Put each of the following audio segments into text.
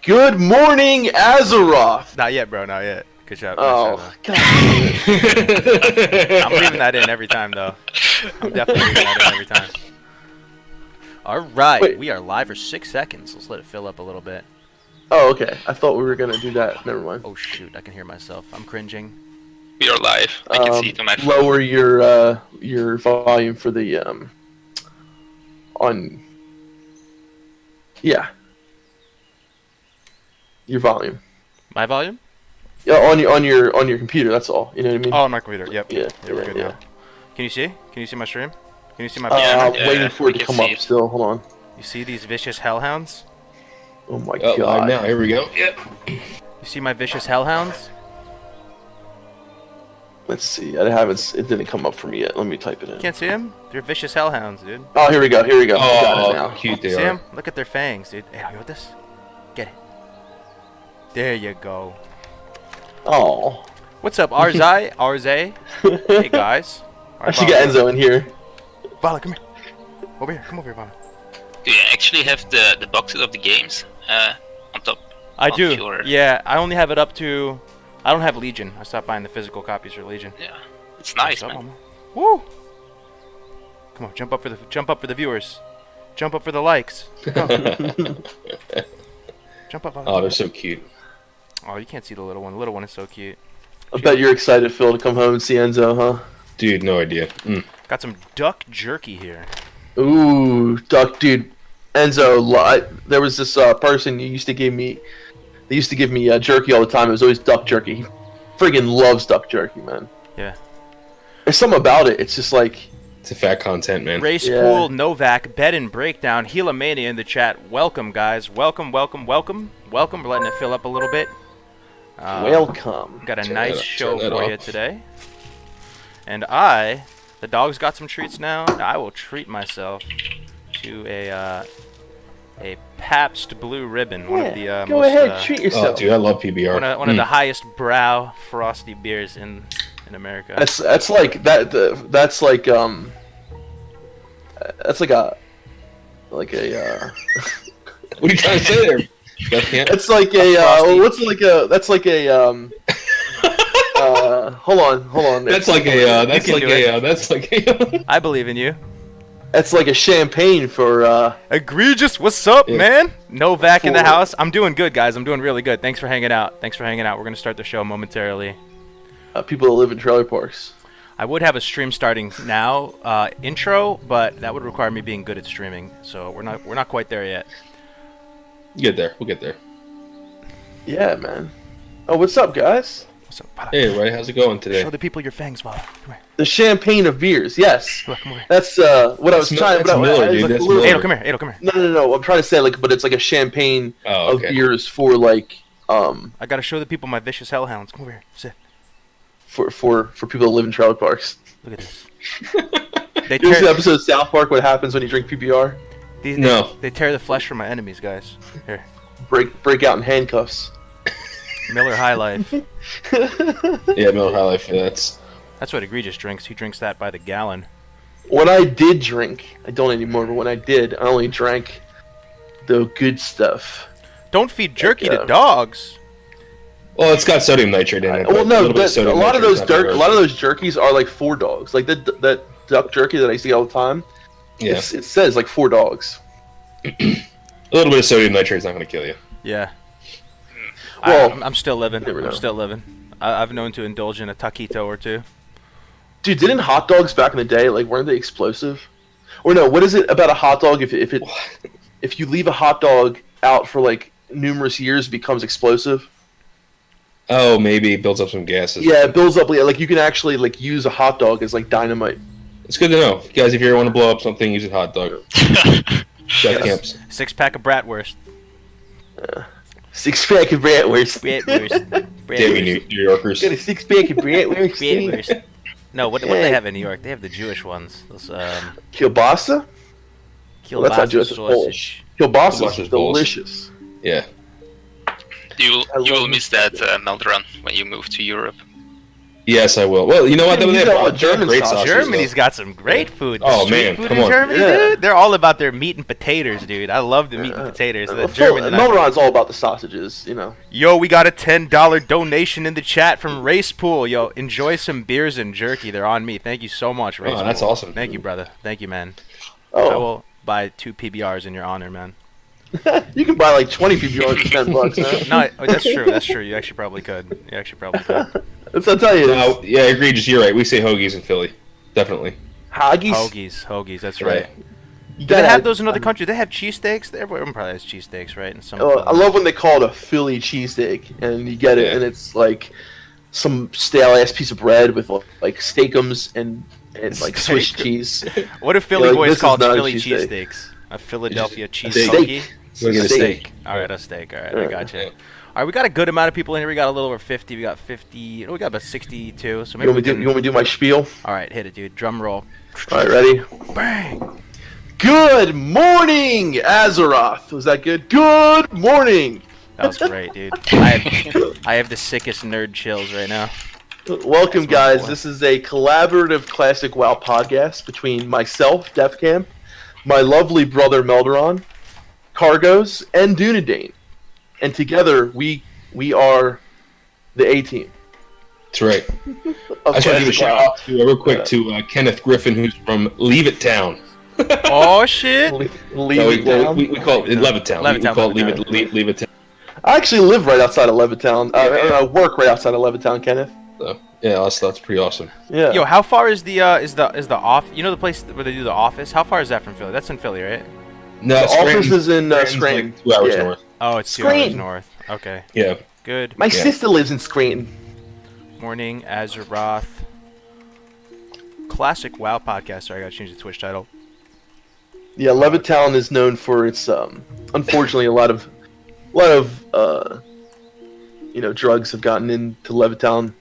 Good morning, Azeroth! Not yet, bro. Not yet. Good job. Oh, nice God. I'm leaving that in every time, though. I'm definitely leaving that in every time. All right, Wait. we are live for 6 seconds. Let's let it fill up a little bit. Oh, okay. I thought we were gonna do that. Never mind. Oh shoot, I can hear myself. I'm cringing. We are live. I can see it on my phone. Lower your volume for the your volume. My volume? Yeah, on your computer. That's all. You know what I mean? Oh, on my computer. Yep. Yeah, we're good yeah. now. Can you see? Can you see my stream? Can you see my? Yeah. Waiting for it we to can come see up. it. Still, hold on. You see these vicious hellhounds? Oh my Oh, God. live now. Here we go. Yep. You see my vicious hellhounds? Let's see. I haven't. It didn't come up for me yet. Let me type it in. You can't see them? They're vicious hellhounds, dude. Oh, here we go. Here we go. I got it Oh, now. how cute they See are. them? Look at their fangs, dude. Hey, you want this? Get it. There you go. Oh. What's up, Arzai? Arze? Hey guys. I should get Enzo in here. Vala, come here. Over here. Come over here, Vala. Do you actually have the boxes of the games on top? I of do. your- Yeah, I only have it up to. I don't have Legion. I stopped buying the physical copies for Legion. Yeah, it's nice, What's up, man. Mama? Woo! Come on, jump up for the viewers. Jump up for the likes. Go. Jump up. Vala. Oh, they're so cute. Oh, you can't see the little one. The little one is so cute. I bet you're excited, Phil, to come home and see Enzo, huh? Dude, no idea. Got some duck jerky here. Ooh, duck, dude. Enzo, there was this person who used to give me. They used to give me jerky all the time. It was always duck jerky. He friggin' loves duck jerky, man. Yeah. There's something about it. It's just like. It's a fat content, man. Race Yeah. Pool, Novak, Bed and Breakdown, Healamania in the chat. Welcome, guys. Welcome, welcome, welcome. Welcome. We're letting it fill up a little bit. Welcome. Got a Turn nice that- show turn that for you off. today. And the dog's got some treats now. And I will treat myself to a Pabst Blue Ribbon. One of the Go most, ahead, treat Oh, yourself. dude, I love PBR. one of the highest brow frosty beers in America. That's like that. That's like That's like a. What are you trying to say there? Defcamp? It's like what's like a. That's like a hold on. That's like a. I believe in you. That's like a champagne for. Egregious, what's up, Yeah. man? Novak in the For- house. I'm doing good, guys. I'm doing really good. Thanks for hanging out. We're gonna start the show momentarily. People that live in trailer parks. I would have a stream starting now, intro, but that would require me being good at streaming. So we're not quite there yet. Get there. We'll get there. Yeah, man. Oh, what's up, guys? What's up? Vala? Hey, Ray, how's it going today? Show the people your fangs, Vala. Come here. The champagne of beers. Yes, Come here. that's what I was That's trying. that's but Miller, I was dude, like that's a little- Miller. Ado, come here. Ado, come here. No. I'm trying to say like, but it's like a champagne Oh, of okay. beers for like I gotta show the people my vicious hellhounds. Come over here. Sit. for people that live in trailer parks. Look at this. They You ever see the tear, episode of South Park? What happens when you drink PBR? No. They tear the flesh from my enemies, guys. Here. Break out in handcuffs. Miller High Life. Yeah, Miller High Life. Yeah, that's. That's what Egregious drinks. He drinks that by the gallon. When I did drink, I don't anymore. But when I did, I only drank the good stuff. Don't feed jerky Like, to dogs. Well, it's got sodium nitrate in it. Well, but no, little bit of a sodium lot of nitrate's those not gonna hurt. jerkies are like for dogs. Like that duck jerky that I see all the time. Yeah. It says like for dogs. A little bit of sodium nitrate's not going to kill you. Yeah. Well, I'm still living. you never know. I'm still living. I've known to indulge in a taquito or two. Dude, didn't hot dogs back in the day weren't they explosive? Or no, what is it about a hot dog if you leave a hot dog out for like numerous years it becomes explosive? Oh, maybe it builds up some gases. Yeah, it builds up like you can actually like use a hot dog as like dynamite. It's good to know. Guys, if you ever want to blow up something, use a hot dog. Defcamps. 6-pack of bratwurst. 6-pack of bratwurst. Bratwurst. Damn you, New Yorkers. Got a 6-pack of bratwurst. Bratwurst. No, what do they have in New York? They have the Jewish ones. Those Kielbasa? Well, that's not kielbasa Jewish, it's sausage. Kielbasa Kielbasa's is Polish. delicious. Yeah. You I will love miss that Melderon when you move to Europe. Yes, I will. Well, you know what? Yeah, They you have got all the German great sausages, sausages. Germany's got some great food. The Oh, street man, food come in on. Germany, Yeah. dude. They're all about their meat and potatoes, dude. I love the meat and potatoes. The German. Melderon's all about the sausages, you know. Yo, we got a $10 donation in the chat from Race Pool. Yo, enjoy some beers and jerky. They're on me. Thank you so much, Race Pool. that's awesome. Thank you, brother. Thank you, man. I Oh, will buy 2 PBRs in your honor, man. you can buy like 20 PBRs for $10, man. No, that's true. That's true. You actually probably could. That's what I tell you. No, yeah, egregious. You're right. We say hoagies in Philly. Definitely. Haggis. Hoagies. That's Right. right. You Do they gotta have those in other countries? They have cheesesteaks. Everyone probably has cheesesteaks, right? In some. I love when they call it a Philly cheesesteak, and you get it, Yeah. and it's like some stale ass piece of bread with like steakums and like Swiss Steak. cheese. What if Philly Like, boys this is call it not a Philly cheesesteak. cheesesteaks? A Philadelphia cheese Steak. hoagie? We're gonna Steak. All right, a steak. All right, I Yeah. gotcha. All right, we got a good amount of people in here. We got a little over 50. We got 50. Oh, we got about 62. So You maybe want, we me to, can. you want me to do my spiel? All right, hit it, dude. Drum roll. All right, ready? Bang. Good morning, Azeroth. Was that good? Good morning. That was great, dude. I have the sickest nerd chills right now. Welcome, That's my guys. boy. This is a collaborative Classic WoW podcast between myself, Defcamp, my lovely brother Melderon, Kargoz, and Dunedain. And together, we are the A-team. That's right. of I just want to give a Classic shout WoW. out to, real quick to Kenneth Griffin, who's from Leave It Town. Oh shit! Leave No, it down. we call it Levittown. Levittown, We call it Levittown. Leave It Town. I actually live right outside of Levittown. I work right outside of Levittown, Kenneth. So, yeah, that's pretty awesome. Yeah. Yo, how far is the off? You know the place where they do the office? How far is that from Philly? That's in Philly, right? No, the office Scranton- is in Scranton's Scranton. like 2 hours Yeah. north. Oh, it's 2 hours Scranton. north. Okay, Yeah. good. My sister lives in Scranton. Morning, Azeroth. Classic WoW podcast. Sorry, I gotta change the Twitch title. Yeah, Levittown is known for its unfortunately a lot of drugs have gotten into Levittown.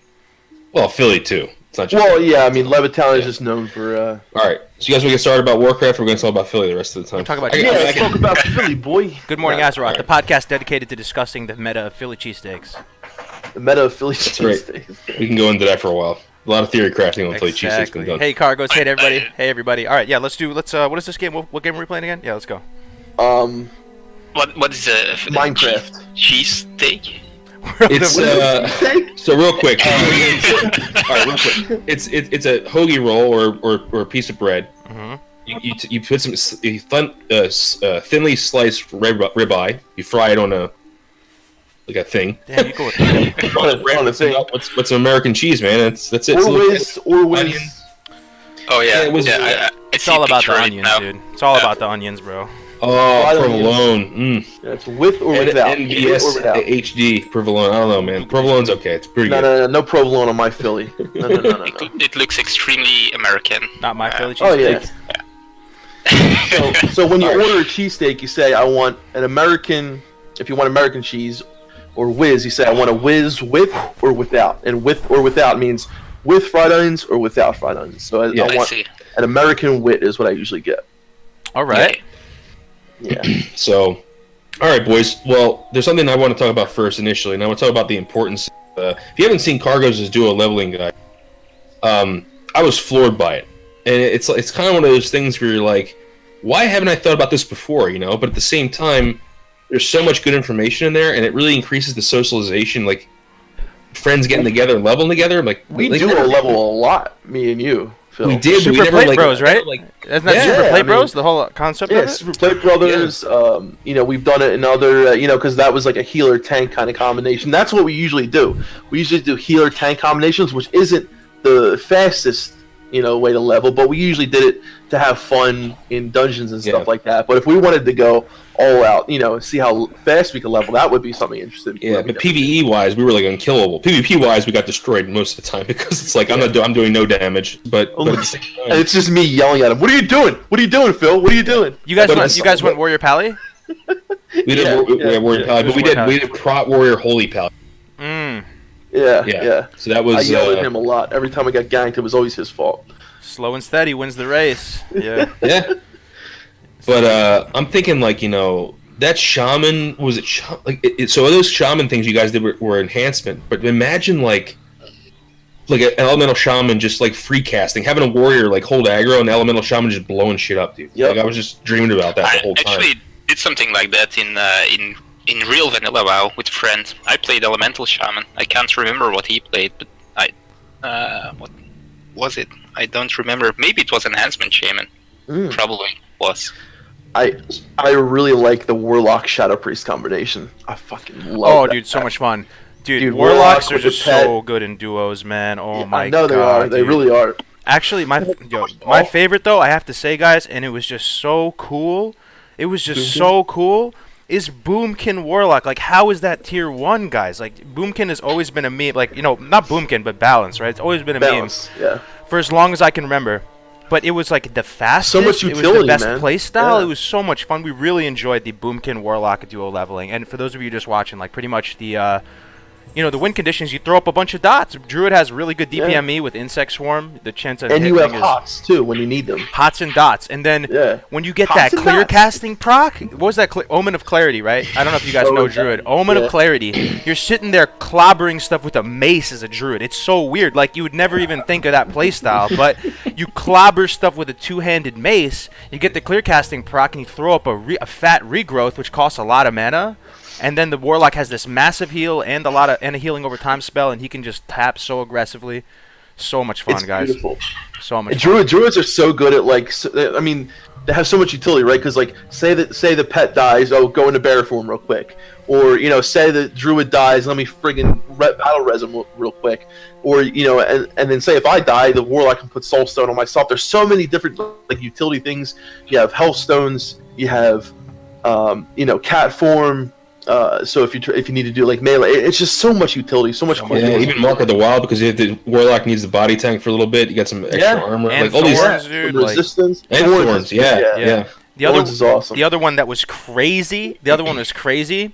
Well, Philly too. It's not just. Well, yeah, I mean Levittown is just known for All right. So you guys want to get started about Warcraft? We're going to talk about Philly the rest of the time. Talk about- I yeah, can- I let's can- talk about Philly, boy. Good morning, Yeah, Azeroth. The podcast dedicated to discussing the meta of Philly cheesesteaks. the meta of Philly right. cheesesteaks. We can go into that for a while. A lot of theory crafting on Philly cheesesteaks been done. Hey, Kargoz. Hey, everybody. Hey, everybody. All right, yeah. What is this game? What game are we playing again? Yeah, let's go. What is a Minecraft. cheese steak? It's Steak? so real quick. All right, real quick. It's a hoagie roll or a piece of bread. Mhm. You put some thinly sliced ribeye. You fry it on a thing. Damn, you go with that. on a thing. What's American cheese, man? That's it. Or So look whiz, or whiz. onions. Oh yeah, Yeah, it was- I It's see all a about picture the right onions, now. dude. It's all about the onions, bro. Oh, Fried provolone. That's with or without. With NBS or without. HD provolone. I don't know, man. Provolone's okay. It's pretty No, good. no provolone on my Philly. No. It looks extremely American. Not my Philly Oh yeah. cheesesteak. So when you order a cheesesteak, you say I want an American. If you want American cheese, or whiz, you say I want a whiz with or without. And with or without means with fried onions or without fried onions. So I I want see. an American wit is what I usually get. All right. Yeah. So, all right, boys. Well, there's something I want to talk about first initially, and I want to talk about the importance. If you haven't seen Kargoz' duo leveling guide, I was floored by it, and it's kind of one of those things where you're like, why haven't I thought about this before? You know, but at the same time, there's so much good information in there, and it really increases the socialization, like friends getting together and leveling together. Like We like, do a level a lot, me and you, Phil. We did. but we Super never, Plate like, Bros, right? Like, Isn't that Yeah, Super I Plate mean- Bros? The whole concept Yeah, of it? Super Plate Brothers. We've done it in other, because that was like a healer tank kind of combination. That's what we usually do. We usually do healer tank combinations, which isn't the fastest, way to level, but we usually did it to have fun in dungeons and stuff Yeah. like that. But if we wanted to go all out, see how fast we could level, that would be something interesting. Yeah, but PVE wise, we were like unkillable. PvP wise, we got destroyed most of the time because it's like I'm doing no damage. But at the same time- And it's just me yelling at him. What are you doing? What are you doing, Phil? What are you doing? You guys But went. it's- You guys went Warrior Pally. we did Warrior Pally, but we did Prot Warrior Holy Pally. Mm. Yeah. So that I was yelled at him a lot. Every time I got ganked, it was always his fault. Slow and steady wins the race. Yeah. yeah. But I'm thinking that shaman was so those shaman things you guys did were enhancement. But imagine like an elemental shaman just like free casting, having a warrior like hold aggro and elemental shaman just blowing shit up, dude. Yep. Like I was just dreaming about that the whole time. I actually did something like that in real vanilla WoW with friends. I played elemental shaman. I can't remember what he played, but what was it? I don't remember. Maybe it was enhancement shaman. Probably was. I really like the Warlock Shadow Priest combination. I fucking love that. Dude, so much fun. Dude, Warlock Warlocks are with the just pet. so good in duos, man. Oh my god. I know they are. They dude. really are. Actually, my favorite though, I have to say, guys, and it was just so cool. It was just so cool. Is Boomkin Warlock. Like, how is that tier 1, guys? Like, Boomkin has always been a meme. Like, not Boomkin, but Balance, right? It's always been a meme for as long as I can remember. But it was like the fastest. So much utility, it was the best man. play style. Yeah. It was so much fun. We really enjoyed the Boomkin Warlock duo leveling. And for those of you just watching, like pretty much the the win conditions, you throw up a bunch of dots. Druid has really good DPME with Insect Swarm. The chance of And you have hitting hots too when you need them. hots and dots. And then when you get Hots that and clear dots. casting proc, what was that? Omen of Clarity, right? I don't know if you guys know Druid. Omen of Clarity. You're sitting there clobbering stuff with a mace as a Druid. It's so weird. Like, you would never even think of that playstyle, but you clobber stuff with a two-handed mace, you get the clear casting proc, and you throw up a fat regrowth, which costs a lot of mana. And then the Warlock has this massive heal and a healing over time spell, and he can just tap so aggressively. So much fun, It's guys. beautiful. So much fun. Druids are so good at I mean, they have so much utility, right? Because like, say the pet dies, go into bear form real quick, or say the Druid dies, let me friggin' battle res him real quick, or and then say if I die, the Warlock can put Soulstone on myself. There's so many different like utility things. You have Hellstones, you have cat form. So if you need to do like melee, it's just so much utility, so much. Yeah, even Mark of the Wild, because if the Warlock needs the body tank for a little bit, you got some extra armor, and like all these thorns, dude, resistance, and thorns. Yeah. The other is awesome. The other one that was crazy. The other one was crazy.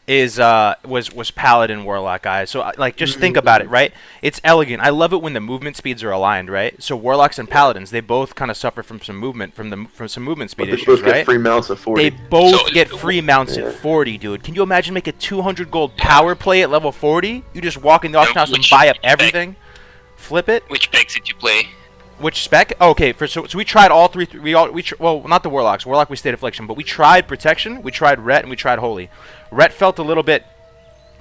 Was Paladin Warlock, guys. So like, just think about it, right? It's elegant. I love it when the movement speeds are aligned, right? So Warlocks and Paladins, they both kind of suffer from some movement some movement speed issues, both right? get free mounts at 40. They both get free mounts at 40, dude. Can you imagine make a 200 gold power play at level 40? You just walk in the auction house and buy up everything, flip it. Which packs did you play? Which spec? Oh, okay, so we tried all three. Well, not the Warlocks. Warlock we stayed Affliction, but we tried Protection, we tried Ret, and we tried Holy. Ret felt a little bit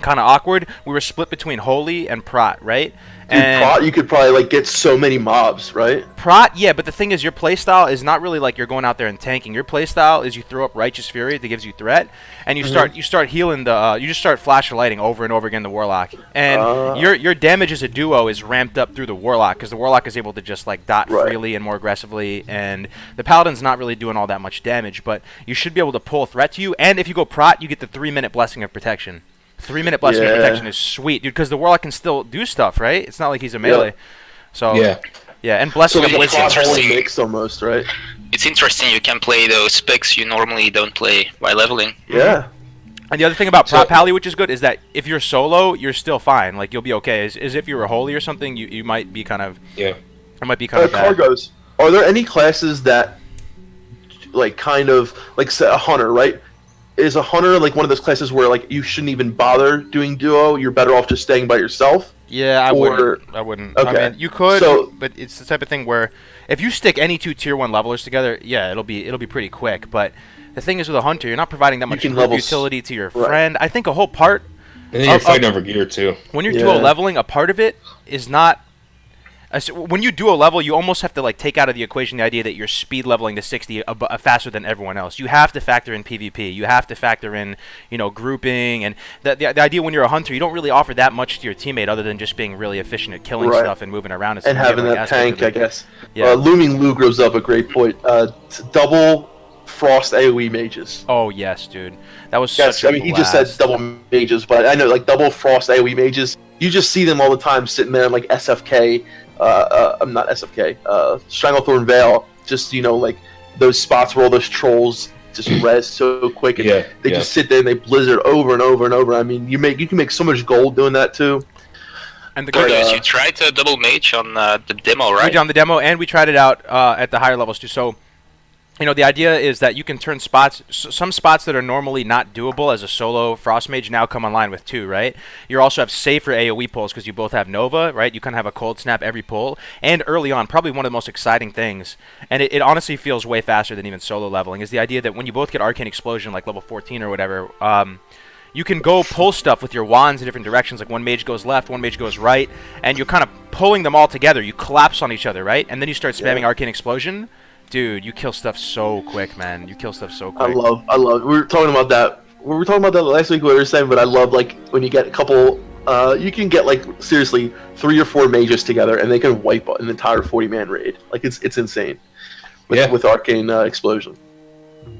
kind of awkward. We were split between Holy and Prot, right? Dude, Prot, you could probably like get so many mobs, right? Prot, yeah, but the thing is, your playstyle is not really like you're going out there and tanking. Your playstyle is you throw up Righteous Fury that gives you threat, and you start healing you just start flash lighting over and over again the Warlock, and your damage as a duo is ramped up through the Warlock because the Warlock is able to just like dot freely and more aggressively, and the Paladin's not really doing all that much damage, but you should be able to pull threat to you, and if you go Prot, you get the 3-minute Blessing of Protection. 3-minute Blessing of Protection is sweet, dude, because the Warlock can still do stuff, right? It's not like he's a melee. So and Blessing of Wisdom. Mix almost, right? It's interesting you can play those specs you normally don't play by leveling. Yeah. And the other thing about Prot Pally, which is good, is that if you're solo, you're still fine. Like, you'll be okay. As if you were Holy or something, you might be kind of... Yeah. It might be kind of bad. Kargoz, are there any classes that, like, kind of... Like, say, a Hunter, right? Is a Hunter, like, one of those classes where, like, you shouldn't even bother doing duo? You're better off just staying by yourself? Yeah, I wouldn't. Okay. I mean, you could, but it's the type of thing where if you stick any two tier 1 levelers together, yeah, it'll be pretty quick. But the thing is with a Hunter, you're not providing that much utility to your friend. I think a whole part... And then you're fighting over gear, too. When you're duo leveling, a part of it is not... When you duo level, you almost have to like take out of the equation the idea that you're speed leveling to 60 faster than everyone else. You have to factor in PvP. You have to factor in, grouping, and the idea when you're a Hunter, you don't really offer that much to your teammate other than just being really efficient at killing stuff and moving around and having that tank, I guess. Yeah. Looming Lou grows up a great point. Double Frost AoE mages. Oh yes, dude, that was such a blast. He just said double mages, but I know like double Frost AoE mages. You just see them all the time sitting there like SFK. I'm not SFK. Stranglethorn Vale. Just like those spots where all those trolls just res so quick, and they just sit there and they blizzard over and over and over. I mean, you can make so much gold doing that too. And you tried to double mage on the demo, right? We did on the demo, and we tried it out at the higher levels too. So the idea is that you can turn some spots that are normally not doable as a solo Frost Mage now come online with 2, right? You also have safer AoE pulls because you both have Nova, right? You kind of have a cold snap every pull. And early on, probably one of the most exciting things, and it honestly feels way faster than even solo leveling, is the idea that when you both get Arcane Explosion, like level 14 or whatever, you can go pull stuff with your wands in different directions. Like one mage goes left, one mage goes right, and you're kind of pulling them all together. You collapse on each other, right? And then you start spamming Arcane Explosion. Dude, you kill stuff so quick, man. You kill stuff so quick. I love. We were talking about that. We were talking about that last week. What we were saying, but I love like when you get a couple. You can get like seriously 3 or 4 mages together, and they can wipe an entire 40-man raid. Like it's insane. With Arcane Explosion.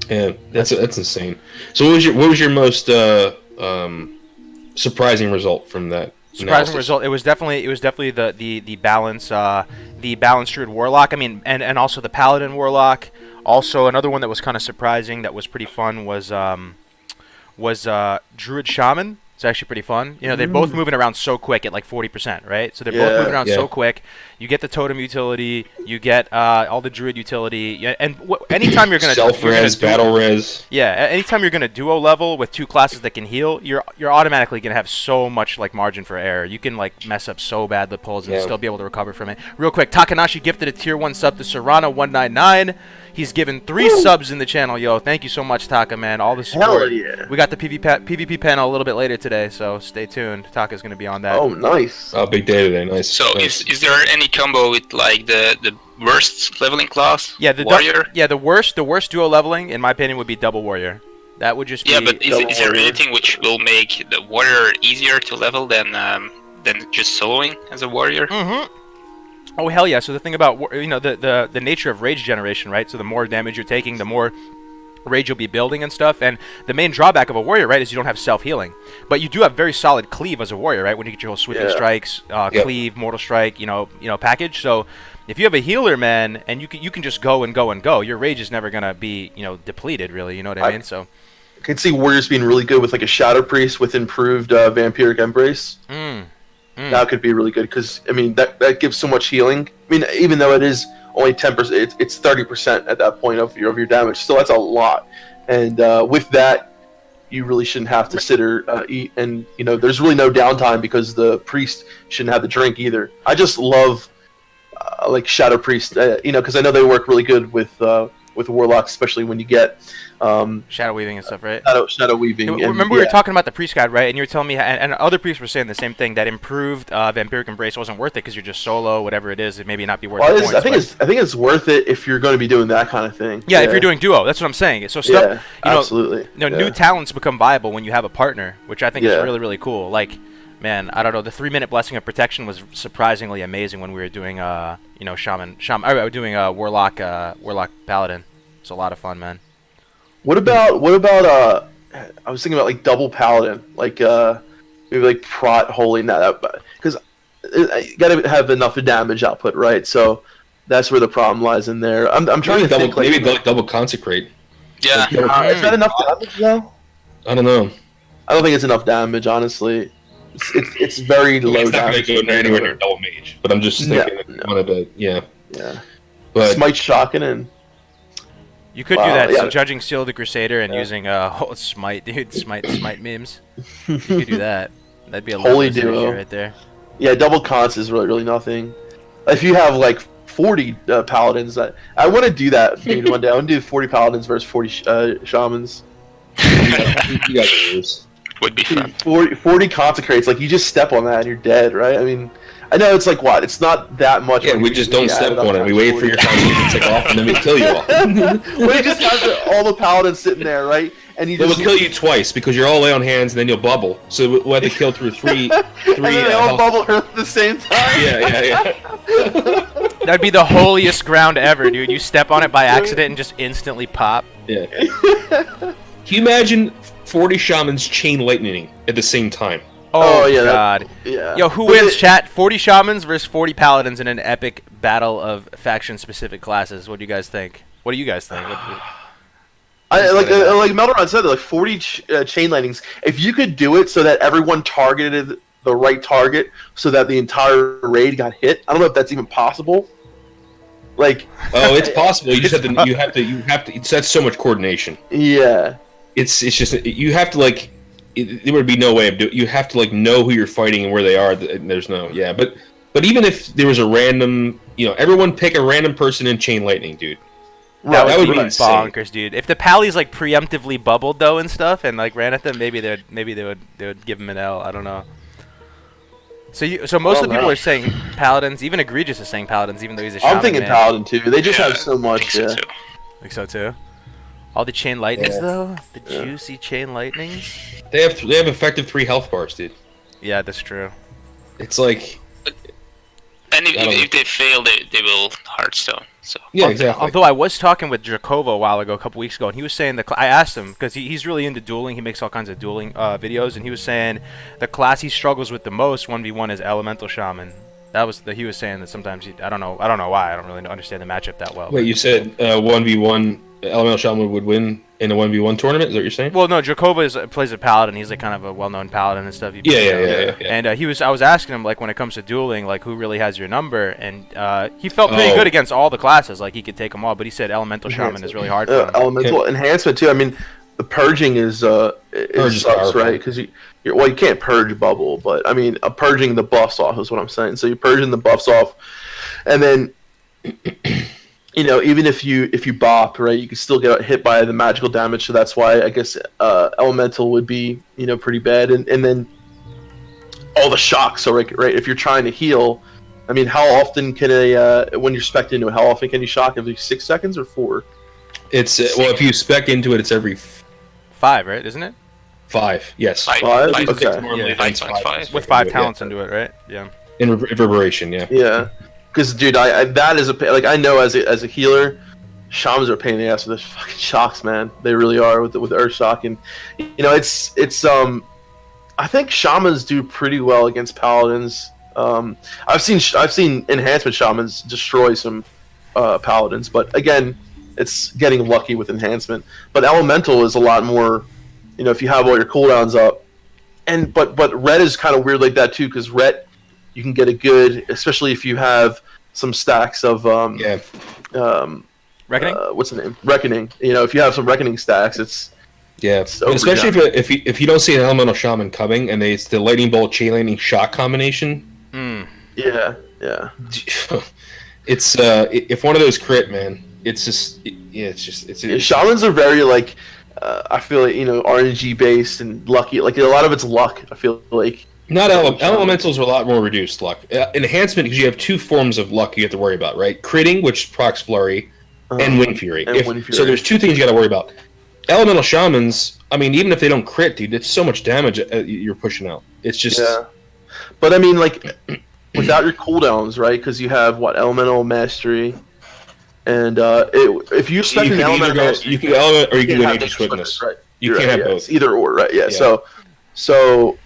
Yeah, that's insane. So what was your most surprising result from that? Surprising result. It was definitely the balance. The balanced Druid Warlock. I mean, and also the Paladin Warlock. Also, another one that was kind of surprising that was pretty fun was Druid Shaman. It's actually pretty fun. They're both moving around so quick at like 40%, right? So they're both moving around so quick. You get the totem utility, you get all the druid utility, and anytime you're gonna self-res, battle res. Yeah, anytime you're gonna duo level with 2 classes that can heal, you're automatically gonna have so much like margin for error. You can like mess up so bad the pulls and still be able to recover from it. Real quick, Takanashi gifted a tier 1 sub to Serrano199. He's given 3 subs in the channel, yo. Thank you so much, Taka, man. All the support. Hell yeah. We got the PvP panel a little bit later today, so stay tuned. Taka's going to be on that. Oh, nice. Oh, big day today. Nice. So nice. Is there any combo with like the worst leveling class? Yeah, the warrior. The worst duo leveling, in my opinion, would be double warrior. That would just be. Yeah, but is there anything which will make the warrior easier to level than just soloing as a warrior? Mm-hmm. Oh hell yeah! So the thing about the nature of rage generation, right? So the more damage you're taking, the more rage you'll be building and stuff. And the main drawback of a warrior, right, is you don't have self-healing, but you do have very solid cleave as a warrior, right? When you get your whole sweeping strikes, cleave, mortal strike, package. So if you have a healer, man, and you can just go and go and go, your rage is never gonna be depleted, really. You know what I mean? So I can see warriors being really good with like a shadow priest with improved vampiric embrace. That could be really good because I mean that gives so much healing. I mean, even though it is only 10%, it's 30% at that point of your damage. Still, that's a lot. And with that, you really shouldn't have to sit or eat. And there's really no downtime because the priest shouldn't have the drink either. I just love like shadow priest, because I know they work really good with warlocks, especially when you get shadow weaving and stuff, right? Shadow weaving. Remember we were talking about the priest guide, right? And you were telling me, and other priests were saying the same thing, that improved vampiric embrace wasn't worth it because you're just solo, whatever it is. It maybe not be worth it. I think it's worth it if you're going to be doing that kind of thing. Yeah, if you're doing duo, that's what I'm saying. So stuff, absolutely. New talents become viable when you have a partner, which I think is really, really cool. Like, man, I don't know. The 3-minute blessing of protection was surprisingly amazing when we were doing, shaman. Doing warlock paladin. It's a lot of fun, man. What about I was thinking about like double paladin, like maybe like prot holy because you gotta have enough damage output, right? So that's where the problem lies in there. I'm trying to think like maybe double consecrate. Yeah. Is that enough damage though? I don't know. I don't think it's enough damage, honestly. It's very low it's not damage. Going to go anywhere near double mage, but I'm just thinking Yeah. But Smite shocking and. You could do that, so judging Seal the Crusader and using Smite, dude, Smite memes. You could do that. That'd be a holy duo right there. Yeah, double cons is really nothing. If you have like 40 paladins, I want to do that maybe one day. I want to do 40 paladins versus 40 shamans. You guys lose. Would be fun. 40 consecrates, like you just step on that and you're dead, right? I mean, I know it's like what? It's not that much. Yeah, we just don't step on it. We wait for your consecrate to tick off and then we kill you all. Well, you just have all the paladins sitting there, right? And we'll kill you twice because you're all lay on hands and then you'll bubble. So we'll have to kill through three. And then they all bubble at the same time. Yeah. That'd be the holiest ground ever, dude. You step on it by accident and just instantly pop. Yeah. Can you imagine 40 shamans chain lightning at the same time? Oh yeah, God. Yo, who wins, chat? 40 shamans versus 40 paladins in an epic battle of faction-specific classes. What do you guys think? What do you guys think? Like Melderon said, like 40 chain lightnings. If you could do it so that everyone targeted the right target, so that the entire raid got hit. I don't know if that's even possible. Like, oh, it's possible. You just have to. That's so much coordination. Yeah. It's just you have to like. There would be no way of doing. You have to like know who you're fighting and where they are. There's no but even if there was a random, everyone pick a random person in Chain Lightning, dude. That would be insane. bonkers, dude. If the Pally's like preemptively bubbled though and stuff, and like ran at them, maybe they would give him an L. I don't know. So most of the people are saying Paladins. Even Egregious is saying Paladins, even though he's a shaman. I'm thinking man. Paladin too. They just have so much. I Yeah. think so too. Think so too. All the Chain Lightnings though, the juicy Chain Lightnings. They have effective 3 health bars, dude. Yeah, that's true. It's like. And if they fail, they will Hearthstone. So Yeah, exactly. Although I was talking with Dracova a couple weeks ago, and he was saying I asked him because he's really into dueling. He makes all kinds of dueling videos, and he was saying the class he struggles with the most 1v1 is Elemental Shaman. He was saying that sometimes I don't know why. I don't really understand the matchup that well. Wait, you said 1v1 Elemental Shaman would win in a 1v1 tournament? Is that what you're saying? Well, no, Dracova plays a paladin. He's like kind of a well-known paladin and stuff. Yeah. And I was asking him like when it comes to dueling, like who really has your number, and he felt pretty good against all the classes. Like he could take them all, but he said Elemental Shaman is really hard for him. Elemental enhancement too. I mean, the purging is sucks, powerful. right? Because you can't purge bubble, but I mean, purging the buffs off is what I'm saying. So you're purging the buffs off, and then. Even if you bop, right, you can still get hit by the magical damage. So that's why I guess Elemental would be, pretty bad. And then all the shocks. So right, if you're trying to heal, I mean, how often can when you're spec'd into it, how often can you shock? Every 6 seconds or 4? It's if you spec into it, it's every 5, right? Isn't it? 5. Yes. 5? Okay. Normally, 5.5. With 5 talents into it, right? Yeah. In reverberation, yeah. Yeah. Because, dude, that is I know as a healer, shamans are a pain in the ass with those fucking shocks, man. They really are with Earth Shock, and it's I think shamans do pretty well against paladins. I've seen enhancement shamans destroy some paladins, but again, it's getting lucky with enhancement. But elemental is a lot more, if you have all your cooldowns up, and but red is kind of weird like that too, because red. You can get a good, especially if you have some stacks of Reckoning. What's the name? Reckoning. If you have some reckoning stacks, it's especially if you don't see an elemental shaman coming and it's the lightning bolt chain lightning shock combination. Yeah. It's if one of those crit, man, it's shamans are very like I feel like RNG based and lucky. Like a lot of it's luck. I feel like. Not elementals are a lot more reduced luck. Enhancement, because you have 2 forms of luck you have to worry about, right? Critting, which procs flurry, and Wind Fury. So there's 2 things you got to worry about. Elemental shamans, I mean, even if they don't crit, dude, it's so much damage you're pushing out. It's just. Yeah. But I mean, like, without your cooldowns, right? Because you have elemental mastery, and if you spec an elemental mastery, you can element or you can go nature swiftness. Right. You can't have both. It's either or, right? Yeah. So.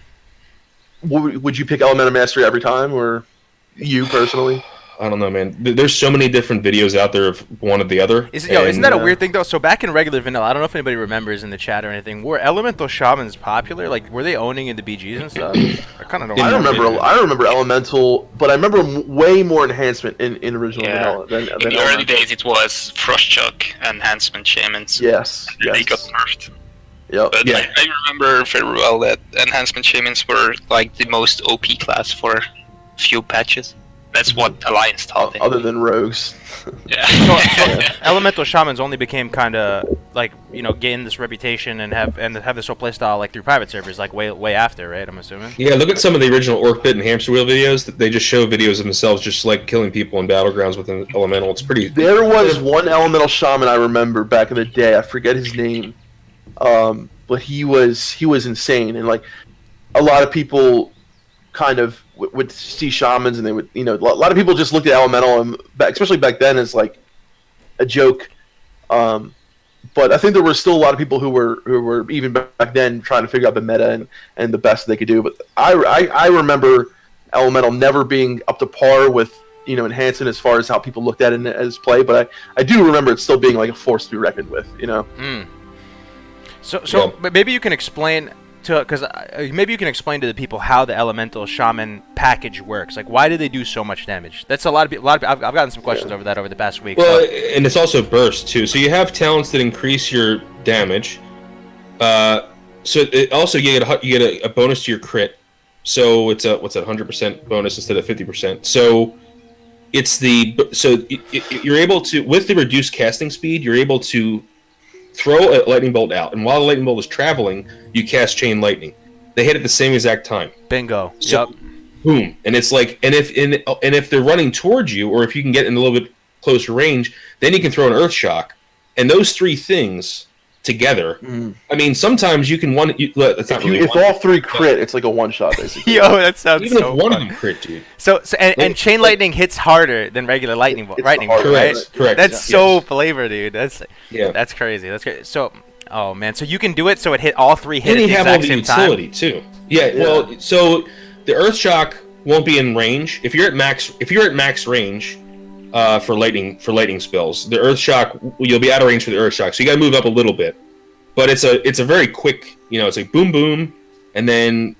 Would you pick Elemental Mastery every time, or you personally? I don't know, man. There's so many different videos out there of one or the other. Isn't that a weird thing, though? So back in regular vanilla, I don't know if anybody remembers in the chat or anything, were Elemental Shamans popular? Like, were they owning in the BGs and stuff? I kind of don't remember. I remember Elemental, but I remember way more enhancement in original vanilla than in the early days, it was Frostchuck enhancement shamans. Yes. They got nerfed. Yep. But I remember very well that enhancement shamans were like the most OP class for a few patches. That's what Alliance taught. Other than rogues. Yeah. So Elemental Shamans only became kind of like gain this reputation and have this whole playstyle like through private servers, like way after, right? I'm assuming. Yeah, look at some of the original Orc Pit and Hamster Wheel videos. They just show videos of themselves just like killing people in battlegrounds with an elemental. It's pretty. There was one elemental shaman I remember back in the day. I forget his name. But he was insane, and like a lot of people kind of would see shamans, and they would a lot of people just looked at elemental, and especially back then, as like a joke. But I think there were still a lot of people who were even back then trying to figure out the meta and the best they could do. But I remember elemental never being up to par with enhancement as far as how people looked at it as play. But I do remember it still being like a force to be reckoned with. So maybe you can explain because maybe you can explain to the people how the elemental shaman package works. Like, why do they do so much damage? That's a lot of people. I've gotten some questions over that over the past week. Well, and it's also burst too. So you have talents that increase your damage. So it also you get a bonus to your crit. So it's a 100% bonus instead of 50%. So you're able to, with the reduced casting speed, you're able to throw a lightning bolt out, and while the lightning bolt is traveling, you cast chain lightning. They hit at the same exact time. Bingo. So, yep. Boom, and it's like, and if they're running towards you, or if you can get in a little bit closer range, then you can throw an earth shock, and those three things together. I mean, sometimes you can if all three crit, it's like a one shot basically. Yo, that sounds even so if one fun. of them crit, dude. So and chain lightning hits harder than regular lightning bolt, right? Correct. That's so flavor, dude. That's crazy. That's crazy. So, oh man, so you can do it so it hit all three hit at the exact same time. And you have all the utility too. Yeah. Well, so the earth shock won't be in range if you're at max range. For lightning spells, the earth shock, you'll be out of range for the earth shock, so you got to move up a little bit. But it's a very quick, it's like boom boom, and then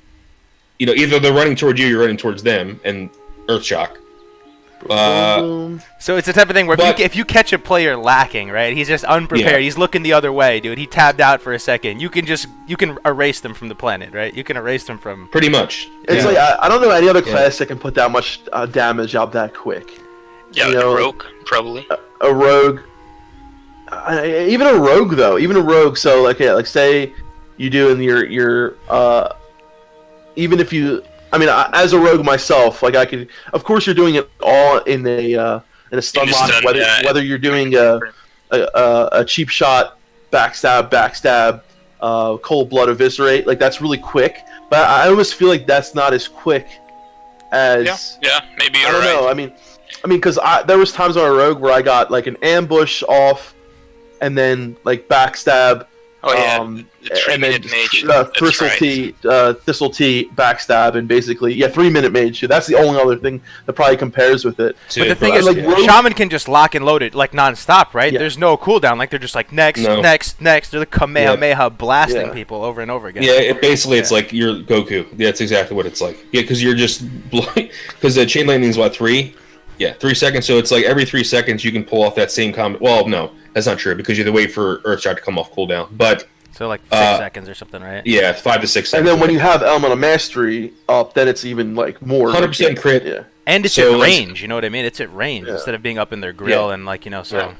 either they're running towards you, you're running towards them, and earth shock. So it's the type of thing where if you catch a player lacking, right? He's just unprepared. Yeah. He's looking the other way, dude. He tabbed out for a second. You can erase them from the planet, right? You can erase them from. Pretty much. It's like I don't know any other class that can put that much damage out that quick. Yeah, a rogue, probably. A rogue. Even a rogue, though. Even a rogue. So, like say you do in your even if you, as a rogue myself, like I could. Of course, you're doing it all in a stun lock. Whether you're doing a cheap shot, backstab, cold blood eviscerate, like that's really quick. But I almost feel like that's not as quick as. Yeah, maybe you're I don't know. I mean, because there was times on a rogue where I got like an ambush off, and then like backstab. Oh yeah, the 3-minute mage. Thistle T backstab, and basically 3-minute mage. That's the only other thing that probably compares with it. But the thing is, Shaman can just lock and load it like non-stop, right? Yeah. There's no cooldown. Like they're just like next. They're the Kamehameha blasting people over and over again. Yeah, it's like you're Goku. Yeah, that's exactly what it's like. Yeah, because you're just because the chain lightning is 3. Yeah, 3 seconds. So it's like every 3 seconds you can pull off that same combo. Well, no, that's not true because you have to wait for Earthshock to come off cooldown. But so like 6 seconds or something, right? Yeah, 5 to 6 seconds. And then when you have Elemental Mastery up, then it's even like more 100% crit. Yeah, and it's at range. You know what I mean? It's at range instead of being up in their grill and like So,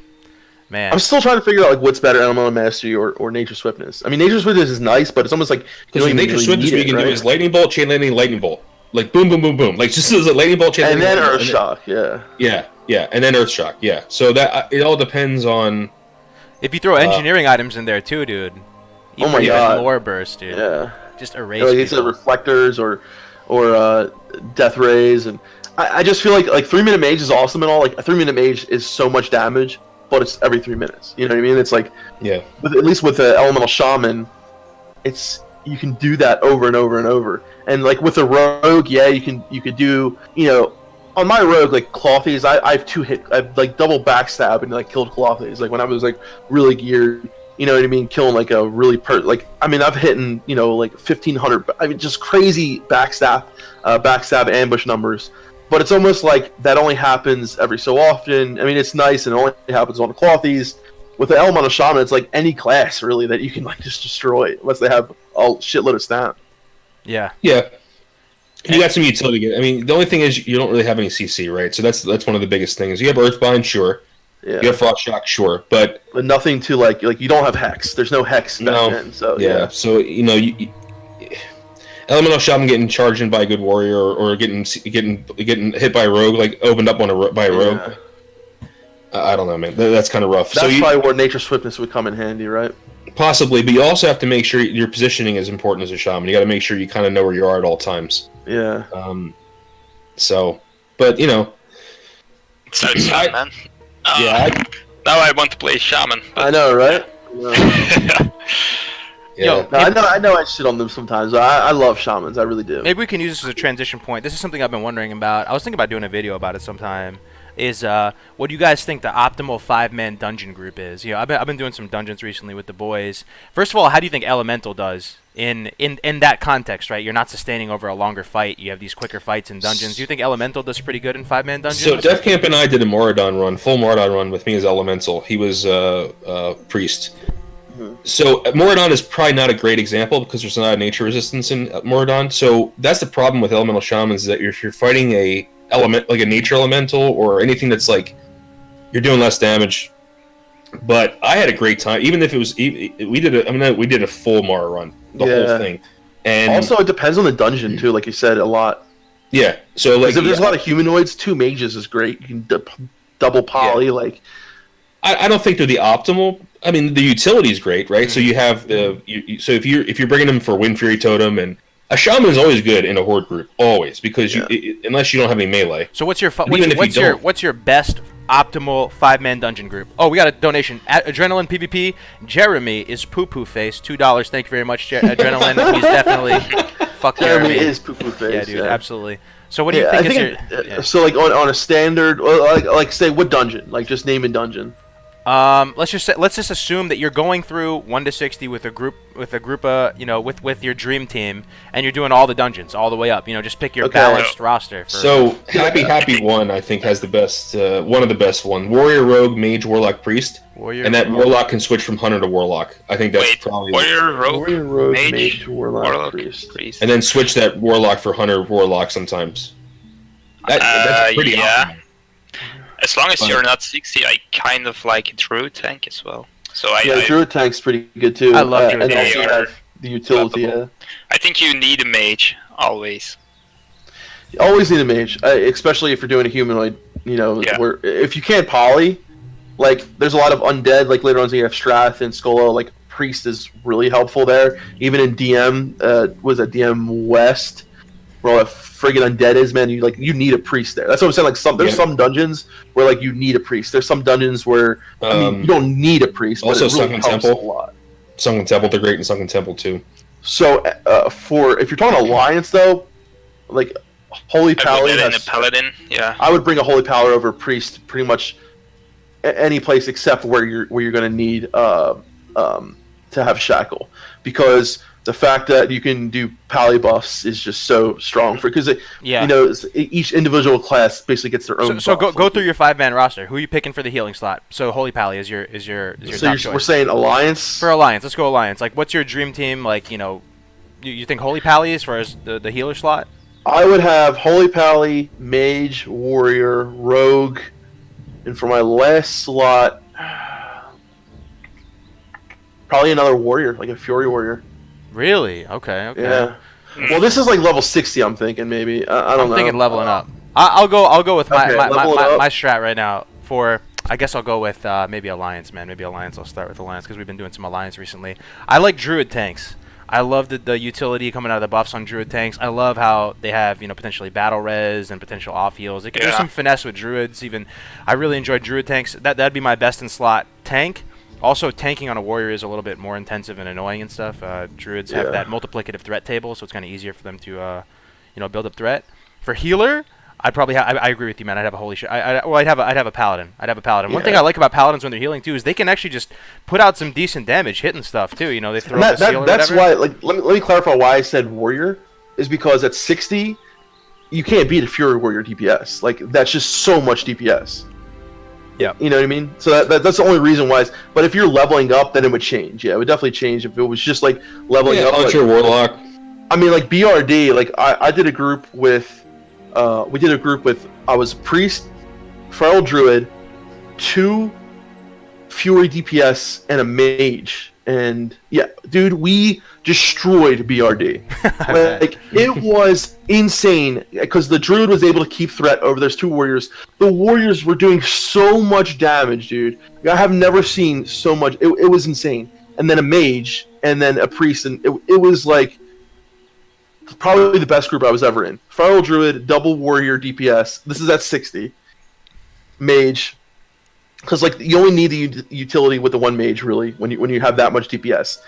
man, I'm still trying to figure out like what's better, Elemental Mastery or Nature Swiftness. Nature Swiftness is nice, but it's almost like Nature Swiftness what you can do is lightning bolt, chain lightning bolt. Like boom, boom, boom, boom. Like just as a lightning bolt, chain and lightning then bolt, Earth Shock, Yeah, and then Earth Shock, So that it all depends on. If you throw engineering items in there too, dude. Oh my god! More burst, dude. Yeah. Just erase. Like it's reflectors or death rays, and I just feel like 3-minute mage is awesome and all. Like a 3-minute mage is so much damage, but it's every 3 minutes. You know what I mean? It's like at least with the elemental shaman, you can do that over and over and over. And like with a rogue, you could do on my rogue like Clothies, I've like double backstab and like killed Clothies. Like when I was like really geared, you know what I mean, killing like a really I've hit like 1,500. Just crazy backstab ambush numbers. But it's almost like that only happens every so often. It's nice and it only happens on the Clothies. With the Elemental Shaman, it's like any class really that you can like just destroy unless they have a shitload of stamp. Yeah. Yeah. You got some utility. The only thing is you don't really have any CC, right? So that's one of the biggest things. You have Earthbind, sure. Yeah. You have Frost Shock, sure, but nothing to like you don't have Hex. There's no Hex back then. So So Elemental Shaman getting charged in by a good warrior or getting hit by a rogue, like opened up by a rogue. I don't know, man. That's kind of rough. That's probably where Nature Swiftness would come in handy, right? Possibly, but you also have to make sure your positioning is important as a shaman. You got to make sure you kind of know where you are at all times. Yeah. But sounds fun, man. Now I want to play shaman. I know, right? Yo, I know I shit on them sometimes. But I love shamans. I really do. Maybe we can use this as a transition point. This is something I've been wondering about. I was thinking about doing a video about it sometime. is what do you guys think the optimal 5-man dungeon group is? I've been doing some dungeons recently with the boys. First of all, how do you think Elemental does in that context, right? You're not sustaining over a longer fight. You have these quicker fights in dungeons. Do you think Elemental does pretty good in 5-man dungeons? So Defcamp and I did a Moradon run, full Moradon run with me as Elemental. He was Priest. So Moradon is probably not a great example because there's not a nature resistance in Moradon. So that's the problem with Elemental Shamans, is that if you're fighting a element like a nature elemental or anything that's like you're doing less damage. But I had a great time, even if it was we did a full Mara run, the whole thing. And also it depends on the dungeon too, like you said a lot. Yeah. So like if there's a lot of humanoids, 2 mages is great. You can double poly like. I don't think they're the optimal. I mean, the utility is great, right? So you have the so if you're bringing them for Wind Fury Totem, and a shaman is always good in a horde group, always, because unless you don't have any melee. So what's your best optimal 5-man dungeon group? Oh, we got a donation at Adrenaline PvP. Jeremy is poo poo face, $2. Thank you very much, Adrenaline. He's definitely fuck Jeremy. Is poo poo face. Yeah, dude, absolutely. So what do you think is your? So like on a standard, like say what dungeon? Like just name a dungeon. Let's just assume that you're going through 1 to 60 with a group with your dream team, and you're doing all the dungeons all the way up. Just pick your balanced roster. So Happy One, I think, has the best one of the best one. Warrior, Rogue, Mage, Warlock, Priest, and that Warlock can switch from Hunter to Warlock. I think that's probably Warrior, Rogue, Mage, Warlock, Priest, and then switch that Warlock for Hunter, Warlock sometimes. That's pretty awesome. As long as you're not 60, I kind of like a Druid tank as well. So Druid tank's pretty good too. I love Druid tank. And also you have the utility. I think you need a mage always. You always need a mage, especially if you're doing a humanoid. Where if you can't poly, like there's a lot of undead. Like later on, so you have Strath and Skolo. Like Priest is really helpful there. Even in DM, was it DM West? Where all that friggin' undead is, man, you need a priest there. That's what I'm saying. Like there's some dungeons where like you need a priest. There's some dungeons where you don't need a priest. Also, but it really Sunken Temple. A lot. Sunken Temple, they're great in Sunken Temple too. So for if you're talking Alliance though, like Holy Pally, Paladin, yeah. I would bring a Holy Pally over priest pretty much any place except where you're going to need to have Shackle, because the fact that you can do pally buffs is just so strong because each individual class basically gets their own. So go through your 5-man roster. Who are you picking for the healing slot? So Holy Pally is your top choice. We're saying Alliance. For Alliance, let's go Alliance. Like, what's your dream team? Like, you think Holy Pally as far as the healer slot? I would have Holy Pally, Mage, Warrior, Rogue, and for my last slot, probably another Warrior, like a Fury Warrior. Really? Okay. Yeah. Well, this is like level 60. I'm thinking maybe. I don't know. I'm thinking leveling up. I'll go with my strat right now. I guess I'll go with maybe Alliance, man. Maybe Alliance. I'll start with Alliance because we've been doing some Alliance recently. I like Druid tanks. I love the utility coming out of the buffs on Druid tanks. I love how they have potentially battle res and potential off heals. There's some finesse with Druids. Even I really enjoy Druid tanks. That'd be my best in slot tank. Also, tanking on a warrior is a little bit more intensive and annoying and stuff. Druids have that multiplicative threat table, so it's kind of easier for them to, build up threat. For healer, I'd probably I agree with you, man. I'd have a holy shit. I'd have a paladin. Yeah. One thing I like about paladins when they're healing too is they can actually just put out some decent damage hitting stuff too. They throw up the seal or that's whatever. why. Like, let me clarify why I said warrior is because at 60, you can't beat a Fury Warrior DPS. Like that's just so much DPS. Yeah, you know what I mean. So that's the only reason why. But if you're leveling up, then it would change. Yeah, it would definitely change if it was just like leveling up. Hunter, Warlock. I mean, like BRD. Like I did a group with. We did a group with. I was Priest, Feral Druid, 2 Fury DPS, and a Mage. And yeah, dude, we destroyed BRD. Like it was insane because the Druid was able to keep threat over those 2 warriors. The warriors were doing so much damage, dude. I have never seen so much. It was insane. And then a Mage, and then a Priest, and it was like probably the best group I was ever in. Feral Druid, double warrior DPS. This is at 60. Mage. Because like you only need the utility with the 1 mage really when you have that much DPS.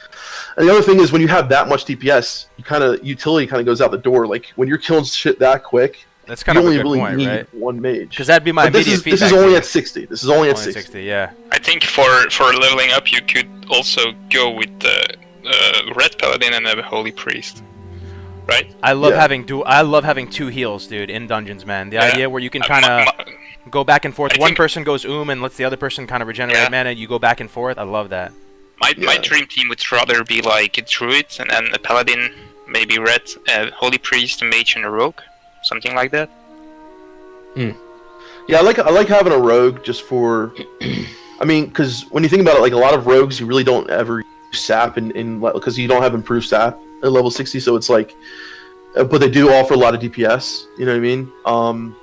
And the other thing is when you have that much DPS, utility kind of goes out the door. Like when you're killing shit that quick, That's kind you of a only good really point, need right? one mage. Because that'd be my But this immediate is feedback. this is only to at 60. This is only at 60. Yeah. I think for leveling up, you could also go with the Red Paladin and a Holy Priest, right? I love Yeah. having two heals, dude, in dungeons, man. The idea where you can kind of go back and forth. I One think- person goes and lets the other person kind of regenerate Yeah. mana. You go back and forth. I love that. My dream team would rather be like a Druid and then a Paladin, maybe Red, Holy Priest, a Mage, and a Rogue, something like that. Yeah, I like having a rogue just for. I mean, because when you think about it, like a lot of rogues, you really don't ever use sap in because you don't have improved sap at level 60. So it's like, but they do offer a lot of DPS. You know what I mean?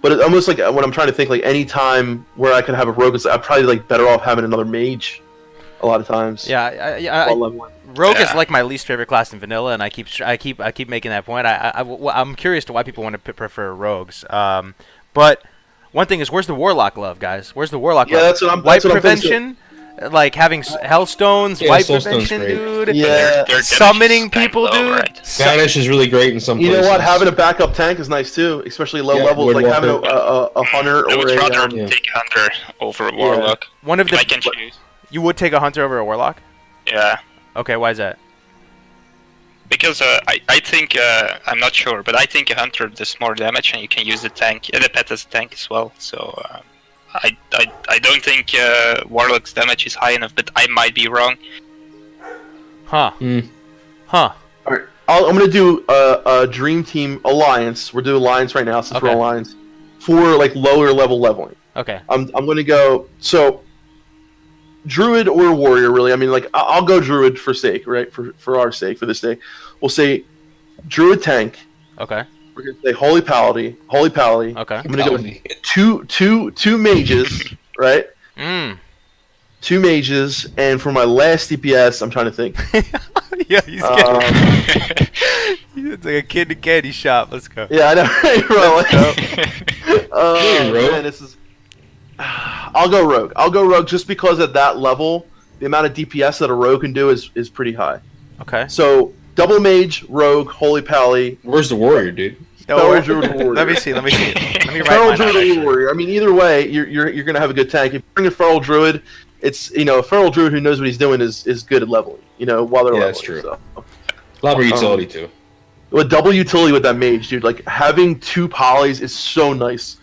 But it's almost like when I'm trying to think, like any time where I could have a rogue, it's I'm probably like better off having another mage. A lot of times. Yeah, while leveling. Rogue is Yeah. like my least favorite class in vanilla, and I keep making that point. I'm curious to why people want to prefer rogues. But one thing is, where's the warlock love, guys? Where's the warlock love? that's what I'm. Wipe That's what I'm prevention, like having hellstones, Yeah, wipe soulstone's prevention, great. dude. Yeah. They're Summoning kinda people, low, dude. right? Banish is really great in some You places. know what? Having a backup tank is nice too, especially low Yeah, levels. Like having Woodwalker. a hunter I or would a. rather Yeah. take Hunter over a Warlock. One of If I the can choose. you would take a hunter over a warlock. Yeah. Okay, why is that? Because I think I'm not sure, but I think a hunter does more damage, and you can use the tank, the pet as a tank as well. So I don't think warlock's damage is high enough, but I might be wrong. Huh? Hmm. Huh? All right, I'm gonna do a dream team alliance. We're doing alliance right now since we're Okay. alliance for like lower level leveling. Okay. I'm gonna go so druid or warrior really. I mean like I'll go druid for sake, right? For our sake, for this day, we'll say druid tank. Okay. We're gonna say holy paladin. Okay. I'm gonna go with two mages, right? Mm. Two mages, and for my last DPS, I'm trying to think. Yeah, he's it's like a kid in a candy shop. Let's go. Yeah, I know. Right, bro? Yeah, Rogue. Man, this is. I'll go rogue. I'll go rogue just because at that level, the amount of DPS that a rogue can do is pretty high. Okay. So double mage, rogue, holy pally, Where's the warrior, dude? feral druid, warrior. Let me see. Let me write Feral mine druid down, or actually. warrior. I mean, either way, you're gonna have a good tank. If you bring a feral druid, it's a feral druid who knows what he's doing is good at leveling. While they're Yeah, leveling. that's true. So. A lot more utility too. With double utility with that mage, dude. Like having two polys is so nice.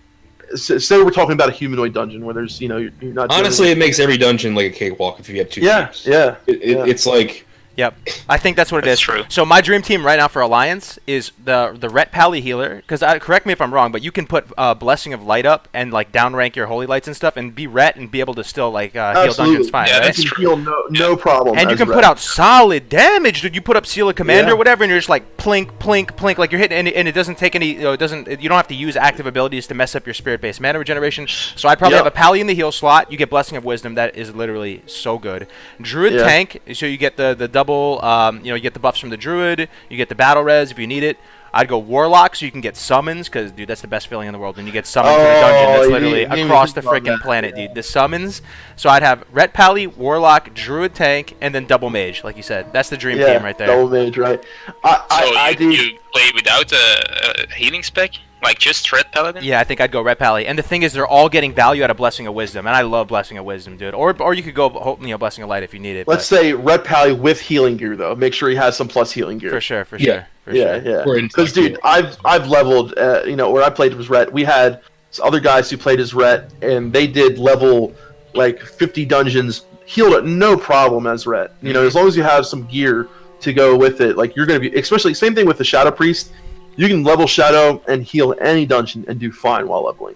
Say we're talking about a humanoid dungeon where there's you're not. Honestly, it makes every dungeon like a cakewalk if you have two teams. Yeah. It's like Yep, I think that's what it That's is. true. So my dream team right now for Alliance is the Ret Pally healer. Because correct me if I'm wrong, but you can put Blessing of Light up and like downrank your Holy Lights and stuff, and be Ret and be able to still like heal Absolutely. dungeons fine, Yeah, right? that's You can true. heal no problem. And you as can red. put out solid damage, dude. You put up Seal of Commander, Yeah. whatever, and you're just like plink, plink, plink, like you're hitting, and it doesn't take any. You don't have to use active abilities to mess up your spirit-based mana regeneration. So I'd probably Yep. have a Pally in the heal slot. You get Blessing of Wisdom, that is literally so good. Druid Yeah. tank, so you get the double. You get the buffs from the Druid. You get the battle res if you need it. I'd go Warlock so you can get summons, because, dude, that's the best feeling in the world when you get summoned to the dungeon. That's you literally didn't even across the think about freaking that. planet, Yeah. dude. The summons. So I'd have Ret Pally, Warlock, Druid tank, and then double mage, like you said. That's the dream team right there. Double mage, right? I do. You play without a healing spec, like just Red Paladin. Yeah, I think I'd go Ret Pally. And the thing is, they're all getting value out of Blessing of Wisdom, and I love Blessing of Wisdom, dude. Or you could go Blessing of Light if you need it. Let's but say red pally with healing gear though. Make sure he has some plus healing gear. for sure, for Yeah. sure, for Yeah, sure. yeah. We're in Because dude, I've leveled. Where I played was ret. We had other guys who played as ret, and they did level like 50 dungeons, healed it no problem as ret. As long as you have some gear to go with it, like you're gonna be. Especially same thing with the Shadow Priest. You can level Shadow and heal any dungeon and do fine while leveling.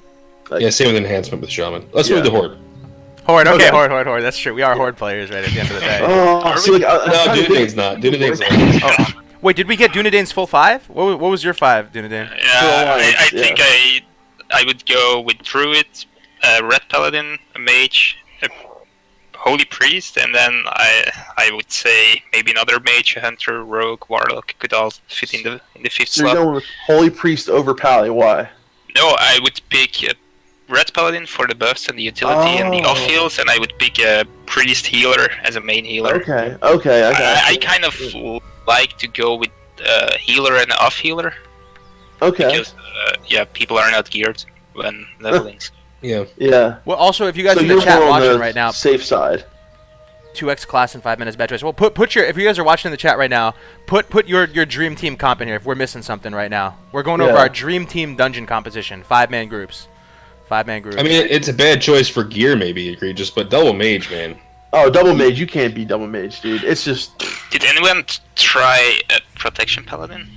yeah, same with enhancement with Shaman. Let's move Yeah. to Horde. Horde, okay, Okay. Horde. That's true. We are Horde players right at the end of the day. Oh, see, like, No, Dunedain's not. Dunedain's not. Wait, did we get Dunedain's full 5? What was your 5, Dunedain? Yeah, Alliance, I think I would go with Druid, Red Paladin, a Mage, a Holy Priest, and then I would say maybe another Mage, a Hunter, Rogue, Warlock could all fit in the fifth So you're slot. going with Holy Priest over Pally. Why? No, I would pick a Red Paladin for the buffs and the utility and the Oh. off heals, and I would pick a Priest healer as a main healer. Okay. I got I you. kind of like to go with healer and off healer. Okay. Because people are not geared when leveling. Yeah. Yeah. Well, also, if you guys So in the you're chat more on watching the right now, safe side. 2x class in 5 minutes, bad choice. Well, put your, if you guys are watching in the chat right now, put your dream team comp in here if we're missing something right now. We're going over Yeah. our dream team dungeon composition, 5-man groups. 5-man groups. I mean, it's a bad choice for gear, maybe egregious, but double mage, man. Oh, double mage, you can't be double mage, dude. It's just. Did anyone try a protection paladin?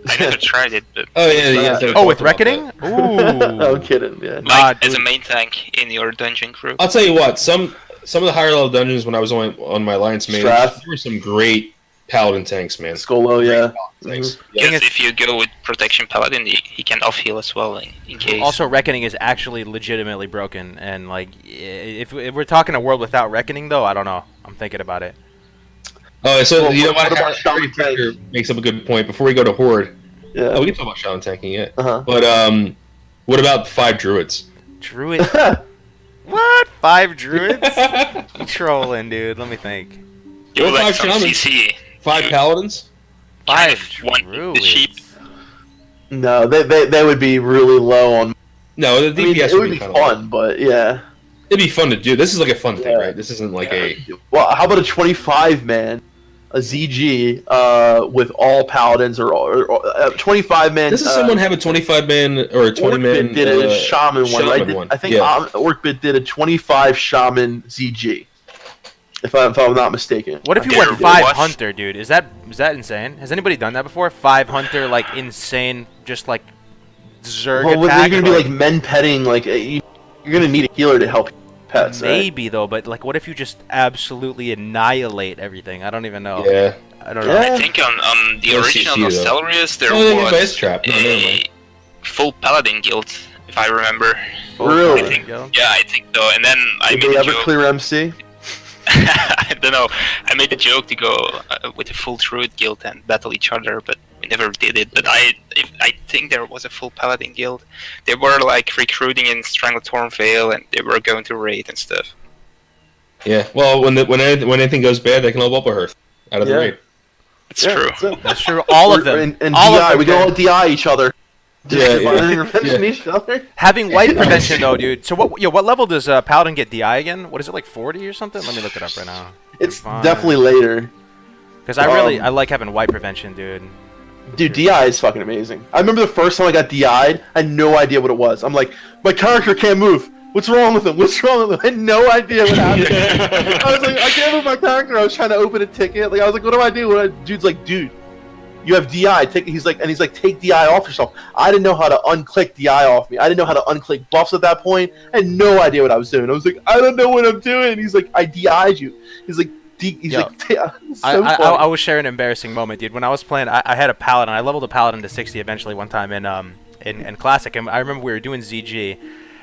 I never tried it, but Oh yeah. oh, with reckoning? Ooh. I'm kidding. Yeah. like as dude. a main tank in your dungeon group. I'll tell you what. Some of the higher level dungeons when I was on my alliance mage, Strath. there were some great paladin tanks, man. Skolo, yeah. Thanks. Because Yeah. if you go with protection paladin, he can off heal as well in case. Also, reckoning is actually legitimately broken, and like, if we're talking a world without reckoning, though, I don't know. I'm thinking about it. Oh, so Well, you know what what? about Harry Shaman Tank? Tucker makes up a good point. Before we go to Horde, Yeah. we can talk about Shaman tanking yet. Uh-huh. But what about 5 druids? Druid? What? 5 druids? You trolling, dude. Let me think. you Or like 5 some shamans. CC. 5 paladins? 5 One druids. the sheep. No, they would be really low on. No, the I mean, DPS it would be kinda fun, but yeah. It'd be fun to do. This is like a fun thing, Yeah. right? This isn't like a. Well, how about a 25 man, a ZG with all paladins or 25 man? Doesn't someone have a 25 man or a 20 man? Orcbit did a shaman one, right? one. I think Yeah. Orcbit did a 25 shaman ZG. If I'm not mistaken. What if you There went 5 was- hunter, dude? Is that insane? Has anybody done that before? 5 hunter, like insane, just like Zerg Well, they're attack? gonna be like men petting. Like you're gonna need a healer to help pets. Right? Maybe though, but like, what if you just absolutely annihilate everything? I don't even know. Yeah. I don't know. Yeah. I think on the No original CC though. Nostalrius there Oh, they have was Ice Trap. No, never a mind. full paladin guild, if I remember. Really? I think, yeah, I think so. And then I Did made they a ever joke. clear MC? I don't know. I made a joke to go with a full druid guild and battle each other, but we never did it. But I think there was a full paladin guild. They were like recruiting in Stranglethorn Vale, and they were going to raid and stuff. Yeah. Well, when anything goes bad, they can level up a hearth out of the Yeah. raid. It's true. That's true. All of them. And all DI, of them. we can all DI each other. Yeah, Divine yeah. intervention each other. Having wipe prevention though, dude. So what level does Paladin get DI again? What is it, like 40 or something? Let me look it up right now. It's Fine. definitely later. Because I like having wipe prevention, dude. Dude, DI is fucking amazing. I remember the first time I got DI'd, I had no idea what it was. I'm like, my character can't move. What's wrong with him? What's wrong with him? I had no idea what happened. I was like, I can't move my character. I was trying to open a ticket. Like I was like, what do I do? Dude's like, dude, you have DI. He's like, take DI off yourself. I didn't know how to unclick DI off me. I didn't know how to unclick buffs at that point. I had no idea what I was doing. I was like, I don't know what I'm doing. He's like, I DI'd you. He's like, Yo, it's so I funny. will share an embarrassing moment, dude. When I was playing, I had a Paladin. I leveled a Paladin to 60 eventually one time in Classic. And I remember we were doing ZG.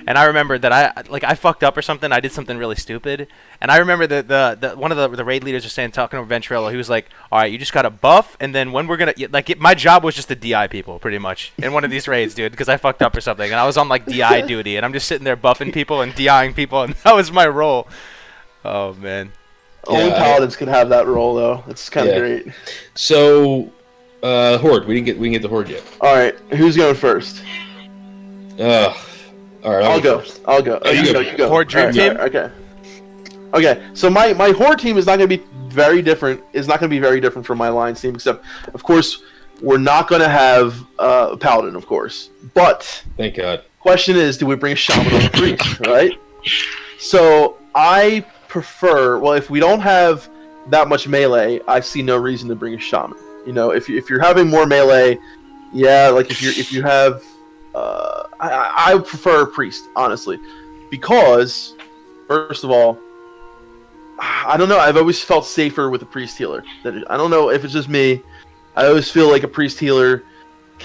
And I remember that I fucked up or something. I did something really stupid. And I remember that the one of the raid leaders was saying, talking over Ventrilo, he was like, all right, you just got to buff. And then when we're going to, my job was just to DI people, pretty much, in one of these raids, dude, because I fucked up or something. And I was on, like, DI duty. And I'm just sitting there buffing people and DIing people. And that was my role. Oh, man. Only Yeah, paladins could have that role, though. It's kind of Yeah. great. So, Horde. We didn't get the Horde yet. All right, who's going first? All right, I'll go. first. Oh, you go. You go. Horde dream All team? Okay. Okay. So my Horde team is not going to be very different. Is not going to be very different from my Alliance team, except, of course, we're not going to have a Paladin, of course. But Thank God. question is, do we bring a Shaman or a Priest? Right. So I prefer. Well, if we don't have that much melee, I see no reason to bring a Shaman. You know, if you're having more melee, yeah, like if you have. I would prefer a priest, honestly, because first of all, I don't know. I've always felt safer with a priest healer. I don't know if it's just me. I always feel like a priest healer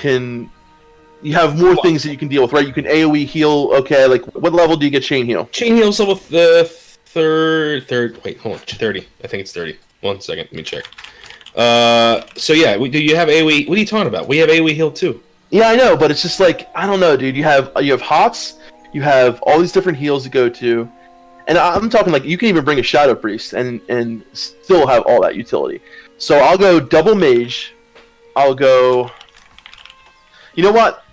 you have more things that you can deal with, right? You can AoE heal. Okay, like what level do you get chain heal? Chain heal's level the third. Wait, hold on. 30. I think it's 30. 1 second. Let me check. So yeah, do you have AoE? What are you talking about? We have AoE heal too. Yeah, I know, but it's just like I don't know, dude. You have HOTS, you have all these different heals to go to, and I'm talking like you can even bring a Shadow Priest and still have all that utility. So I'll go double mage. I'll go. You know what?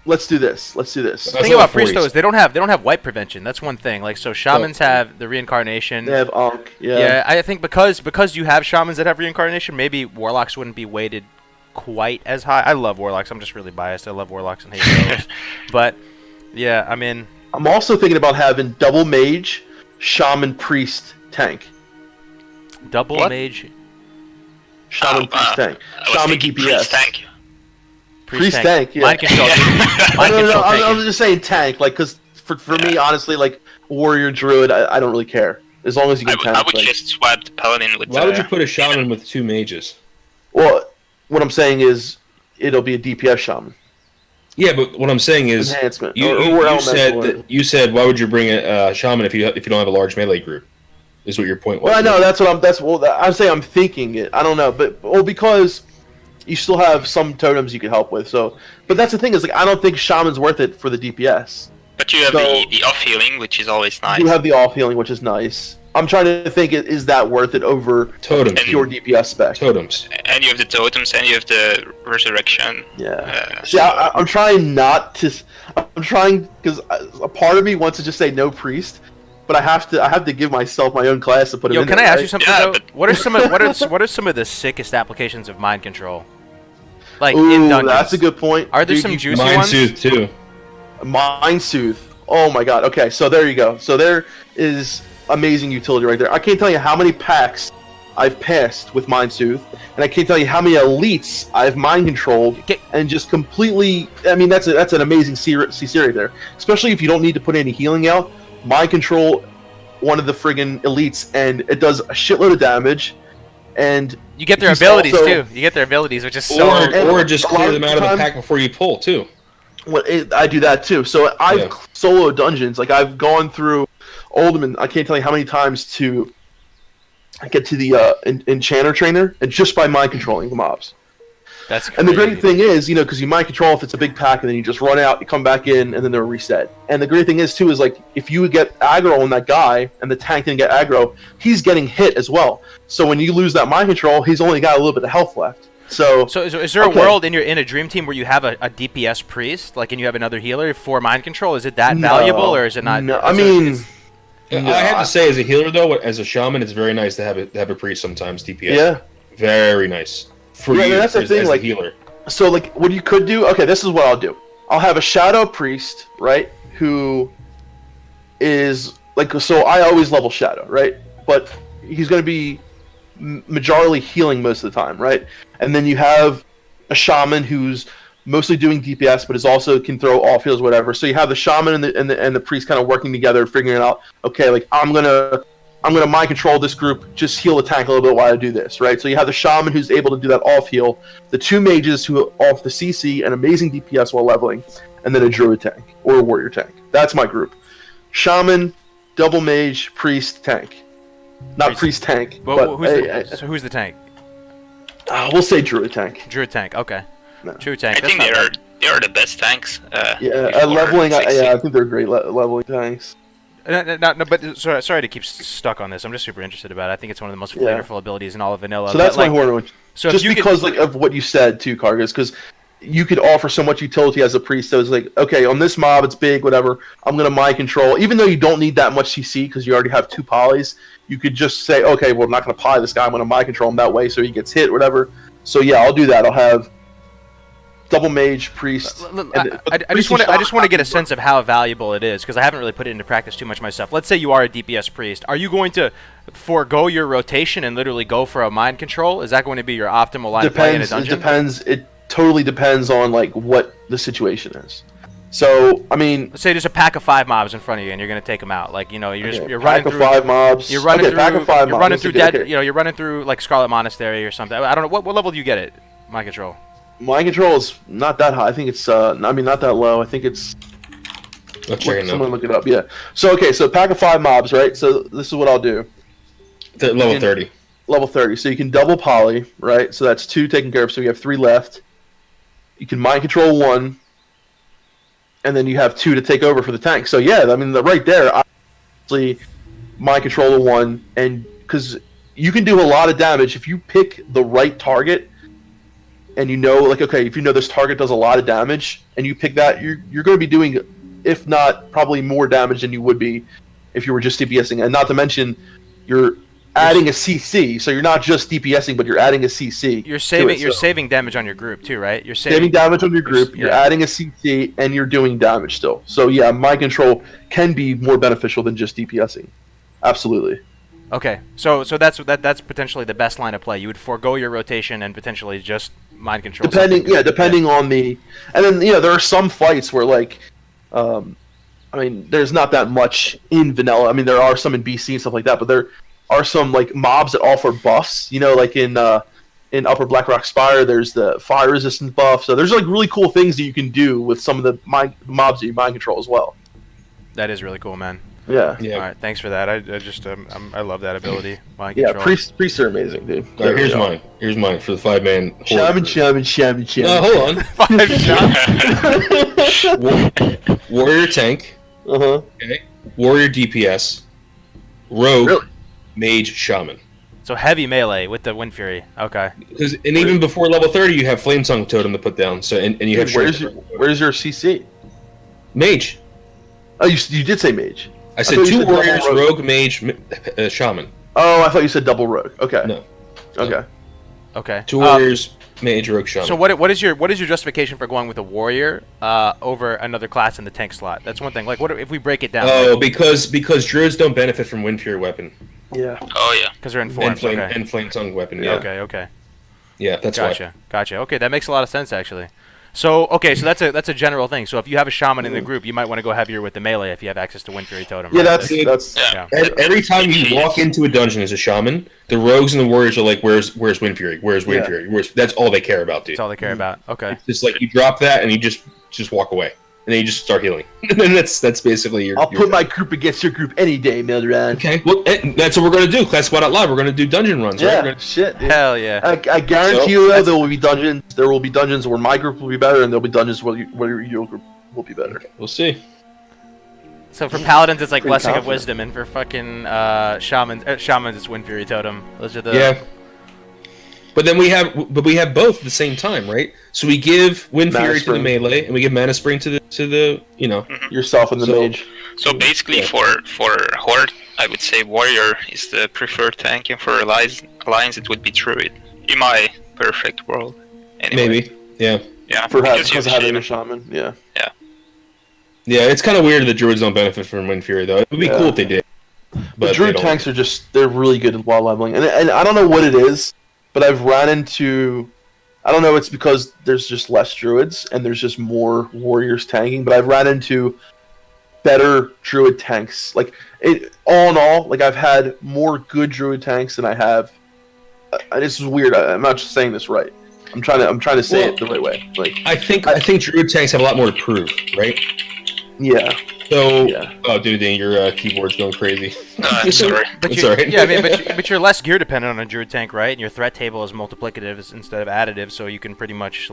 Let's do this. That's The thing about level priests 40s. though is they don't have wipe prevention. That's one thing. Like so, shamans have the reincarnation. They have Ankh. Yeah, I think because you have shamans that have reincarnation, maybe warlocks wouldn't be weighted quite as high. I love warlocks. I'm just really biased. I love warlocks and hate heroes. But yeah, I mean, I'm also thinking about having double mage, shaman, priest, tank. double What? mage, Shaman, priest, tank. I was Shaman, thinking DPS. priest tank. Priest tank, yeah. Mind control. Mind No, control I'm tanking. just saying tank, like, because for me, honestly, like, warrior, druid, I don't really care. As long as you I can would, tank. I would like- just swap the paladin with. Why would you put a shaman with 2 mages? Well, what I'm saying is, it'll be a DPS shaman. Yeah, but what I'm saying is, Enhancement. you elemental. you said why would you bring a shaman if you don't have a large melee group? Is what your point was. Well, I know, I'm saying I'm thinking it. I don't know, but because you still have some totems you can help with, so. But that's the thing, is, like, I don't think shaman's worth it for the DPS. But you have So- the off healing, which is always nice. You have the off healing, which is nice. I'm trying to think, is that worth it over Totems. pure DPS spec? Totems. And you have the totems, and you have the resurrection. Yeah. See, I'm trying not to. I'm trying because a part of me wants to just say no priest, but I have to give myself my own class to put him Yo, in can there, I ask right? you something Yeah, though? but- What are some of the sickest applications of mind control? Like Ooh, in dungeons. that's a good point. Are there Dude, some you- juicy Mind ones? Soothe too. Mind Soothe. Oh my god. Okay, so there you go. So there is amazing utility right there. I can't tell you how many packs I've passed with Mind Soothe, and I can't tell you how many elites I've mind controlled and just completely. I mean, that's an amazing CC right there. Especially if you don't need to put any healing out. Mind control one of the friggin' elites, and it does a shitload of damage. And You get their he's abilities also- too. You get their abilities, which is so. Or just a lot clear of them out of the time- pack before you pull too. Well, I do that too. So I've Yeah. solo dungeons. Like I've gone through Ultimate. I can't tell you how many times to get to the enchanter trainer, and just by mind controlling the mobs. That's And the crazy. great thing is, because you mind control if it's a big pack, and then you just run out, you come back in, and then they're reset. And the great thing is too is like if you get aggro on that guy, and the tank didn't get aggro, he's getting hit as well. So when you lose that mind control, he's only got a little bit of health left. So is there a okay. world in a dream team where you have a DPS priest, like, and you have another healer for mind control? Is it that No. valuable, or is it not? No, is I it- mean. it's- No, I have to say, as a healer though, as a shaman, it's very nice to have a priest sometimes. DPS. Yeah. Very nice for Yeah, you that's the as, thing, as like- a healer. So, like, what you could do... Okay, this is what I'll do. I'll have a Shadow Priest, right, who is... Like, so I always level Shadow, right? But he's going to be majorly healing most of the time, right? And then you have a Shaman who's mostly doing DPS, but is also can throw off heals, whatever. So you have the Shaman and the Priest kind of working together, figuring out, okay, like, I'm gonna mind control this group, just heal the tank a little bit while I do this, right? So you have the Shaman who's able to do that off heal, the 2 mages who off the CC and amazing DPS while leveling, and then a druid tank or a warrior tank. That's my group. Shaman, double mage, priest, tank. Not priest tank, Well, but so who's the tank? we'll say druid tank. Druid tank. Okay. No. Druid tank. I that's think not bad. they are the best tanks. Yeah, before leveling. 60. I think they're great leveling tanks. No, but sorry to keep stuck on this. I'm just super interested about it. I think it's one of the most Yeah. flavorful abilities in all of vanilla. So that's but, my horror one. So if Just you could- because like of what you said too, Kargoz, because you could offer so much utility as a priest. So it's like, okay, on this mob, it's big, whatever. I'm gonna mind control, even though you don't need that much CC because you already have 2 polys. You could just say, okay, well, I'm not gonna poly this guy. I'm gonna mind control him that way, so he gets hit, whatever. So yeah, I'll do that. I'll have double mage, priest. I just want to get a sense of how valuable it is because I haven't really put it into practice too much myself. Let's say you are a DPS priest. Are you going to forego your rotation and literally go for a mind control? Is that going to be your optimal line of play in a Depends. It dungeon? depends. It totally depends on like what the situation is. So I mean, Let's say there's a pack of 5 mobs in front of you and you're going to take them out. Like, you're okay, you're pack running of through 5 mobs. You're running okay, pack through of 5 you're mobs. running That's through okay, dead. okay. You're running through like Scarlet Monastery or something. I don't know what level do you get it? Mind control. Mind control is not that high. I think it's not that low. I think it's Let's check it someone now. look it up. Yeah. So okay, so pack of 5 mobs, right? So this is what I'll do. Level can- 30. Level 30. So you can double poly, right? So that's 2 taken care of. So you have 3 left. You can mind control 1, and then you have 2 to take over for the tank. So yeah, I mean, right there, I actually mind control the 1, and because you can do a lot of damage if you pick the right target and you know, like, okay, if you know this target does a lot of damage, and you pick that, you're going to be doing, if not probably more damage than you would be if you were just DPSing. And not to mention, you're adding a CC, so you're not just DPSing, but you're adding a CC. You're saving damage on your group too, right? You're saving damage on your group. You're adding a CC, and you're doing damage still. So yeah, mind control can be more beneficial than just DPSing. Absolutely. Okay, so that's potentially the best line of play. You would forego your rotation and potentially just mind control. Depending on the, and then there are some fights where like, I mean, there's not that much in vanilla. I mean, there are some in BC and stuff like that, but there are some like mobs that offer buffs. Like in Upper Blackrock Spire, there's the fire resistance buff. So there's like really cool things that you can do with some of the mobs that you mind control as well. That is really cool, man. Yeah. All right, thanks for that. I just I love that ability. Mind yeah, control. priests are amazing, dude. All right, here's mine. Here's mine for the 5-man. Shaman. Hold on. 5 shots. Warrior tank. Okay. Warrior DPS. Rogue. Mage shaman. So heavy melee with the Wind Fury. Okay. And even before level 30, you have Flame Tongue Totem to put down. So and you have. Where's your CC? Mage. Oh, you did say mage. I said 2 warriors, rogue, mage, shaman. Oh, I thought you said double rogue. Okay. No. Okay. 2 warriors, mage, rogue, shaman. So what is your justification for going with a warrior over another class in the tank slot? That's one thing. Like, what if we break it down? Oh, because druids don't benefit from Wind Fury weapon. Yeah. Oh yeah. Because they're in forms. And flame tongue weapon. Yeah. Okay. Yeah, that's why. Gotcha. Okay, that makes a lot of sense actually. So that's a general thing. So if you have a shaman in the group, you might want to go heavier with the melee if you have access to Wind Fury Totem. Yeah, right? that's. Every time you walk into a dungeon as a shaman, the rogues and the warriors are like, "Where's Wind Fury? Where's Wind Fury?" That's all they care about, dude. That's all they care about. Okay. It's just like you drop that and you just walk away, and then you just start healing. And then that's basically your. I'll put my group against your group any day, Melderon. Okay. Well, that's what we're gonna do. classicwow.live. We're gonna do dungeon runs. Yeah. Right? Shit. Dude. Hell yeah. I guarantee you there will be dungeons. There will be dungeons where my group will be better, and there'll be dungeons where your group will be better. We'll see. So for paladins, it's like Pretty Blessing of confident. Wisdom, and for fucking shamans, it's Wind Fury Totem. Those are the. Yeah. But then we have both at the same time, right? So we give Wind Mana Fury to the Spring. melee, and we give Mana Spring to the Yourself and the mage. So basically, for Horde, I would say Warrior is the preferred tank, and for Alliance, it would be Druid. In my perfect world. Anyway. Maybe. Yeah. Yeah. Because of having a shaman. Yeah. Yeah, it's kind of weird that druids don't benefit from Wind Fury, though. It would be cool if they did. But druid tanks are they're really good at wall leveling. And I don't know what it is, but I've ran into... I don't know, it's because there's just less druids, and there's just more warriors tanking, but I've ran into better druid tanks. Like, all in all, like, I've had more good druid tanks than I have... this is weird, I'm not just saying this right. I'm trying to say it the right way. Like, I think druid tanks have a lot more to prove, right? Yeah. So, oh, Dunedain, your keyboard's going crazy. Sorry. It's alright. Yeah, I mean, but you're less gear dependent on a druid tank, right? And your threat table is multiplicative instead of additive, so you can pretty much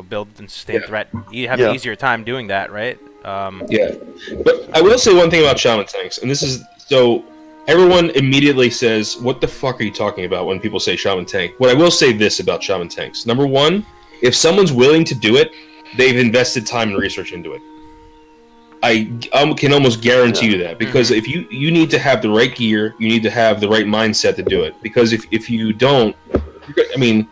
build and sustain threat. You have an easier time doing that, right? Yeah, but I will say one thing about shaman tanks, and this is so everyone immediately says, "What the fuck are you talking about?" when people say shaman tank. What I will say this about shaman tanks: number one, if someone's willing to do it, they've invested time and research into it. I can almost guarantee you that, because if you need to have the right gear, you need to have the right mindset to do it. Because if you don't, I mean,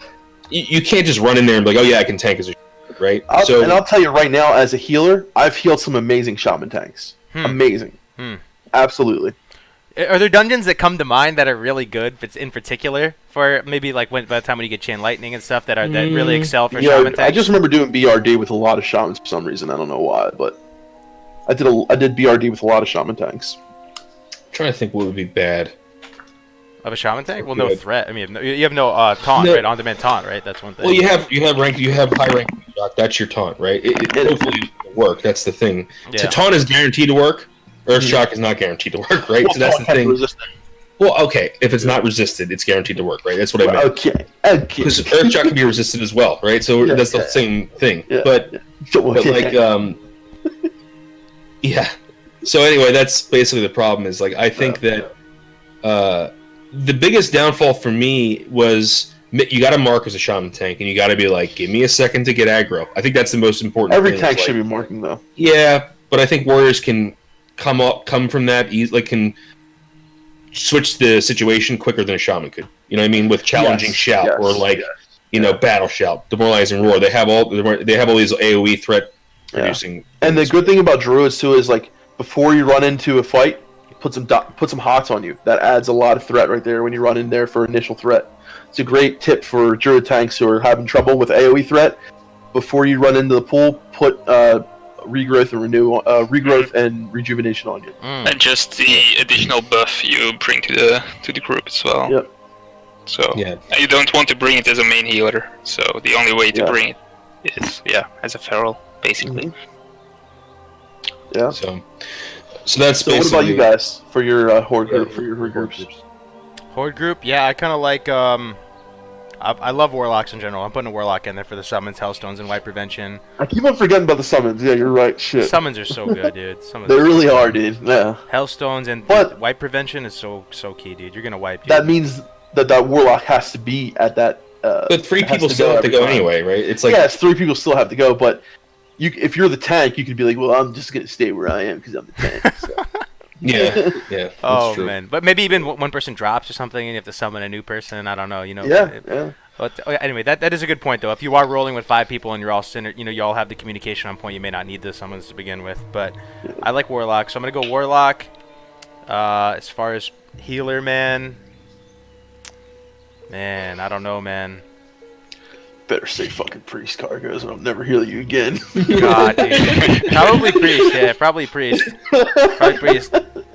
you can't just run in there and be like, oh yeah, I can tank as a right. And I'll tell you right now, as a healer, I've healed some amazing shaman tanks. Amazing, absolutely. Are there dungeons that come to mind that are really good? If it's in particular for maybe like by the time when you get chain lightning and stuff that really excel for shaman tanks. I just remember doing BRD with a lot of shamans for some reason. I don't know why, but. I did BRD with a lot of shaman tanks. I'm trying to think what would be bad. Of a shaman tank? Well, no threat. I mean, you have no taunt, right? On-demand taunt, right? That's one thing. Well, you have high rank shock. That's your taunt, right? It hopefully will work. That's the thing. Yeah. So taunt is guaranteed to work. Earth shock is not guaranteed to work, right? So that's the thing. Resistant. Well, okay. If it's not resisted, it's guaranteed to work, right? That's what I meant. Okay. Because Earth shock can be resisted as well, right? So that's the same thing. Yeah. But like yeah. So anyway, that's basically the problem. Is like I think that the biggest downfall for me was you got to mark as a shaman tank, and you got to be like, give me a second to get aggro. I think that's the most important. Every thing. tank Like, should be marking though. Yeah, but I think warriors can come from that can switch the situation quicker than a shaman could. You know what I mean? With challenging shout or battle shout, demoralizing roar. They have all these AoE threat producing. Yeah. And the good thing about druids too is like before you run into a fight, put some hots on you. That adds a lot of threat right there when you run in there for initial threat. It's a great tip for druid tanks who are having trouble with AoE threat. Before you run into the pool, put regrowth and rejuvenation on you. And just the additional buff you bring to the group as well. Yep. So you don't want to bring it as a main healer. So the only way to bring it is as a feral, basically. Mm-hmm. Yeah. So that's basically. What about you guys for your horde group, for your horde groups? Horde group, yeah, I kind of like. I love warlocks in general. I'm putting a warlock in there for the summons, hellstones, and wipe prevention. I keep on forgetting about the summons. Yeah, you're right. Shit. Summons are so good, dude. They really are, dude. Yeah. Hellstones and wipe prevention is so key, dude. You're gonna wipe. Dude. That means that warlock has to be at that. But 3 people still have to go anyway, right? It's like it's 3 people still have to go, but if you're the tank, you could be like, well, I'm just gonna stay where I am because I'm the tank. So. Yeah. Oh man, but maybe even one person drops or something, and you have to summon a new person. I don't know, you know. Yeah. But anyway, that is a good point though. If you are rolling with 5 people and you're all centered, you all have the communication on point. You may not need the summons to begin with, but I like warlock, so I'm gonna go warlock. As far as healer, man, I don't know, man. Better say fucking priest, Kargoz, and I'll never heal you again. God, dude. Probably priest, yeah, probably priest.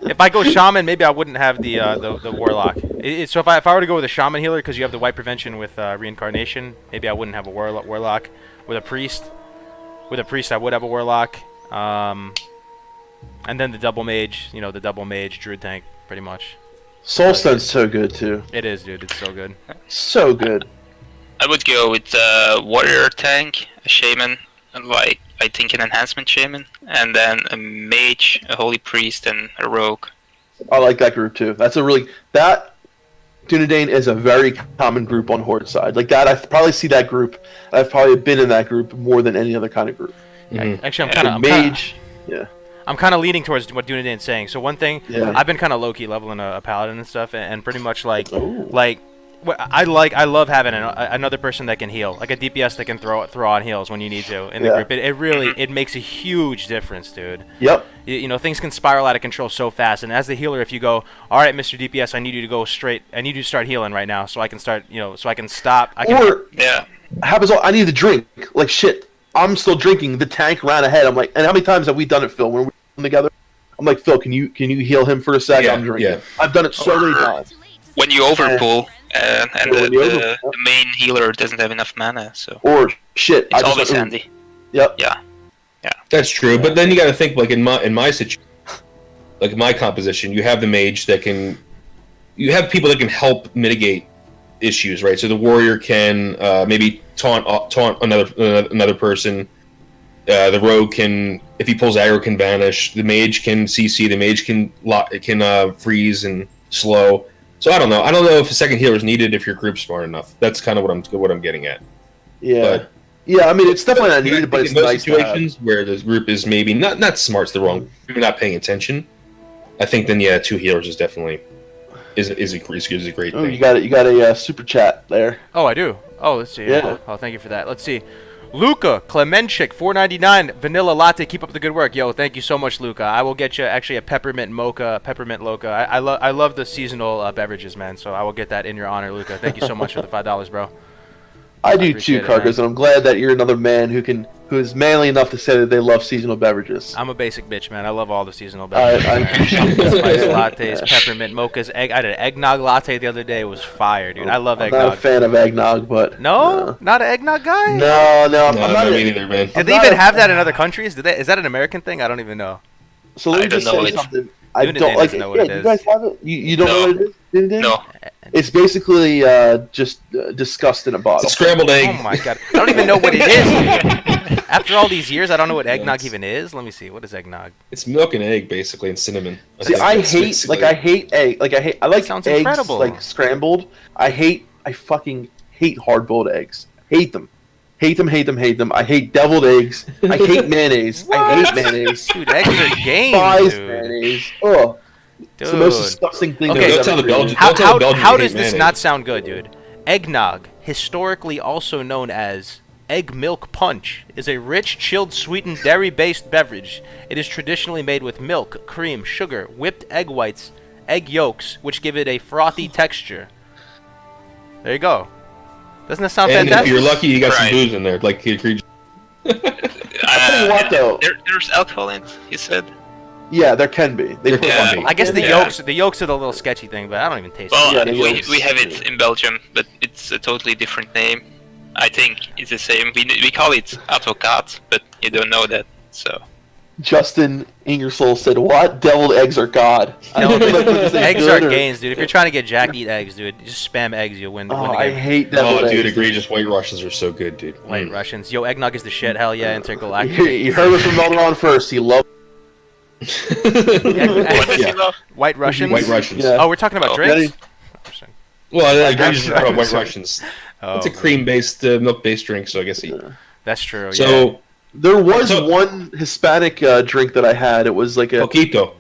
If I go shaman, maybe I wouldn't have the warlock. So if I were to go with a shaman healer, because you have the wipe prevention with reincarnation, maybe I wouldn't have a warlock. With a priest, I would have a warlock. And then the double mage, the double mage druid tank, pretty much. Soulstone's so good too. It is, dude. It's so good. So good. I would go with a warrior tank, a shaman, and I think an enhancement shaman, and then a mage, a holy priest, and a rogue. I like that group too. That Dunedain is a very common group on Horde side. Like that, I probably see that group. I've probably been in that group more than any other kind of group. Mm-hmm. Actually, I'm kind of leaning towards what Dunedain's saying. So one thing, I've been kind of low key leveling a paladin and stuff, and pretty much I love having another person that can heal, like a DPS that can throw on heals when you need to in the group. It really makes a huge difference, dude. Yep. Things can spiral out of control so fast, and as the healer, if you go, all right, Mr. DPS, I need you to go straight. I need you to start healing right now, so I can start. So I can stop. Happens all. I need to drink. Like shit, I'm still drinking. The tank ran ahead. I'm like, and how many times have we done it, Phil? When we're together, I'm like, Phil, can you heal him for a second? Yeah, I'm drinking. I've done it so many times. When you overpull. And the main healer doesn't have enough mana, so shit, it's always handy. Yep. Yeah. That's true, but then you got to think like in my situation, like my composition, you have the mage you have people that can help mitigate issues, right? So the warrior can maybe taunt another person. The rogue can, if he pulls aggro, can vanish. The mage can CC. The mage can freeze and slow. So I don't know. I don't know if a second healer is needed if your group's smart enough. That's kind of what I'm getting at. Yeah. I mean, it's definitely not needed, but it's nice situations where the group is maybe not smart's the wrong. Maybe not paying attention. I think then 2 healers is definitely is a great thing. You got a super chat there. Oh, I do. Oh, let's see. Yeah. Oh, thank you for that. Let's see. Luca Klemenchik, $4.99 vanilla latte. Keep up the good work, yo. Thank you so much, Luca. I will get you actually a peppermint mocha, peppermint loca. I love the seasonal beverages, man. So I will get that in your honor, Luca. Thank you so much for the $5, bro. I do too, Kargoz, and I'm glad that you're another man who is manly enough to say that they love seasonal beverages. I'm a basic bitch, man. I love all the seasonal beverages. Spice lattes, peppermint mochas, egg. I did an eggnog latte the other day. It was fire, dude. I love eggnog. I'm not a fan of eggnog, but no, not an eggnog guy. No, I'm not me neither, man. Did they even have that in other countries? Is that an American thing? I don't even know. So let me just say something. I don't like it. Know what it is. You guys have it? You don't know what it is? No. It's basically just disgust in a bottle. It's a scrambled egg. Oh my god. I don't even know what it is. After all these years, I don't know what eggnog even is. Let me see. What is eggnog? It's milk and egg, basically, and cinnamon. I hate egg. I like Sounds eggs incredible. like scrambled. I fucking hate hard-boiled eggs. Hate them. Hate them. I hate deviled eggs. I hate mayonnaise. I hate mayonnaise. Dude, eggs are game, Despise dude. mayonnaise. Ugh. It's the most disgusting thing. Okay, that's ever created. how does this not sound good, dude? Eggnog, historically also known as egg milk punch, is a rich, chilled, sweetened, dairy-based beverage. It is traditionally made with milk, cream, sugar, whipped egg whites, egg yolks, which give it a frothy texture. There you go. Doesn't that sound And fantastic? if you're lucky, you got some Right. booze in there, like he agreed. tell you what, though. There's alcohol in it, you said? Yeah, there can be. They There put can one. be. I guess the Yeah. yolks are the little sketchy thing, but I don't even taste Well, Yeah, it. the we yolks. have it in Belgium, but it's a totally different name. I think it's the same. We call it advocaat, but you don't know that, so... Justin Ingersoll said, "What? Deviled eggs are God." I don't think this is Eggs good are or- gains, dude. If you're trying to get jacked, eat eggs, dude. Just spam eggs, you'll win, win Oh, the I game. hate deviled Oh, eggs. dude, egregious White Russians are so good, dude. White Mm. Russians. Yo, eggnog is the shit. Hell yeah, intergalactic. You heard it from Melderon first. He loved. What does Yeah. he love? White Russians? White Russians. Yeah. Oh, we're talking about Oh, drinks? Well, egregious is I'm about White sorry. Russians. Oh, It's a cream-based, milk-based drink, so I guess he... that's true. Yeah. So, There was So- one Hispanic drink that I had. It was like a coquito.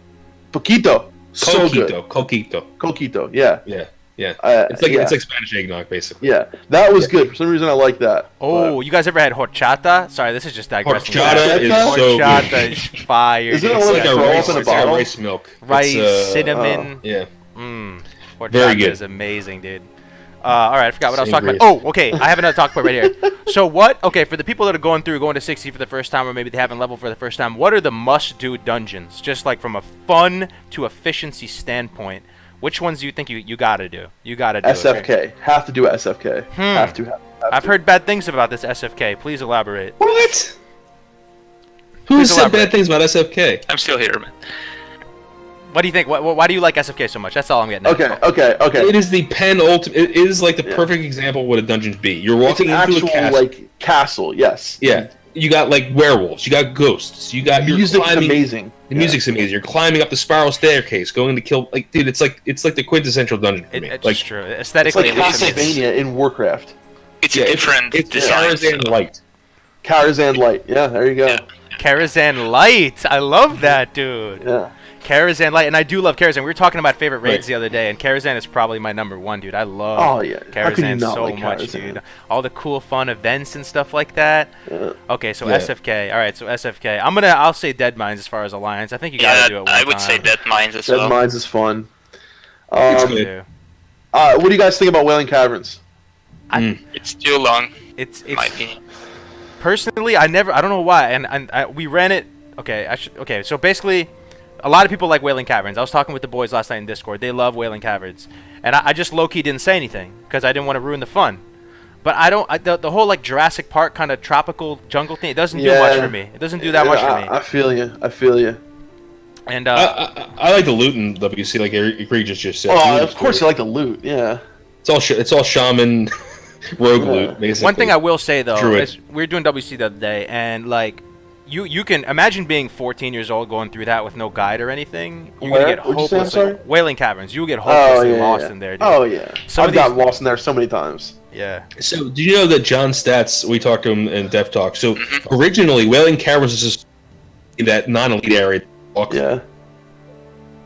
poquito. So good. Coquito. Coquito. Yeah. Yeah, yeah. It's Yeah. like Spanish eggnog, basically. Yeah, that was good. For some reason, I like that. Oh, you guys ever had horchata? Sorry, this is just digressing. Horchata is so good. Horchata is fire. Isn't dude. it It's like like a throw up rice, in a it's like a bottle? rice milk. rice, It's, cinnamon? Yeah. Mmm. Horchata Very good. is amazing, dude. All right, I forgot what I was Same talking about. Oh, okay, I have another talk point right here. So what? Okay, for the people that are going to 60 for the first time, or maybe they haven't leveled for the first time, what are the must-do dungeons? Just like from a fun to efficiency standpoint, which ones do you think you gotta do? You gotta do it. SFK. Have to do SFK. Have to. I've heard bad things about this SFK. Please elaborate. What? Who Please said elaborate. bad things about SFK? I'm still here, man. What do you think? Why do you like SFK so much? That's all I'm getting at. Okay. It is the penultimate. It is like the Yeah. perfect example of what a dungeon be. You're It's walking an into actual a castle. like castle. Yes. Yeah. You got like werewolves. You got ghosts. You got The you're music's climbing. amazing. The music's amazing. You're climbing up the spiral staircase, going to kill. Like, dude, it's like the quintessential dungeon for me. It's Like, true. It's Aesthetically, like it looks amazing. Castlevania in Warcraft. It's yeah, a different It's design. Tarzan so- light. Karazhan Light. Yeah, there you go. Yeah. Karazhan Light. I love that, dude. Yeah. Karazhan Light, and I do love Karazhan. We were talking about favorite raids Right. the other day, and Karazhan is probably my number one, dude. I love Oh yeah. How could you Karazhan not so like much, Karazhan? dude. All the cool, fun events and stuff like that. Yeah. Okay, so Yeah. SFK. All right, so SFK. I'll say Dead Mines as far as Alliance. I think you gotta Yeah, do it one I would say time. Dead Mines as Dead well. Mines is fun. It's Um, good. Yeah. what do you guys think about Wailing Caverns? It's too long, It's in my opinion. personally, I don't know why, and we ran it. Okay, so basically, a lot of people like Wailing Caverns. I was talking with the boys last night in Discord. They love Wailing Caverns, and I just low key didn't say anything because I didn't want to ruin the fun. But the whole like Jurassic Park kind of tropical jungle thing. It doesn't do much for me. It doesn't do that much for me. I feel you. And I like the loot in WC, like egregious just said. Oh, Loot of is course cool. you like the loot. Yeah. It's all shaman, rogue Yeah. loot, basically. one thing I will say though Druid. is we were doing WC the other day, and like you can imagine being 14 years old going through that with no guide or anything. You're Where? gonna get What'd you say? I'm hopelessly sorry? Wailing Caverns. You will get Oh hopelessly yeah. lost yeah. in there, dude. Oh yeah. Some of I've gotten these- lost in there so many times. Yeah. So, do you know that John Stats? We talked to him in Dev Talk. So, Mm-hmm. originally, Wailing Caverns was just in that non-elite area, Yeah.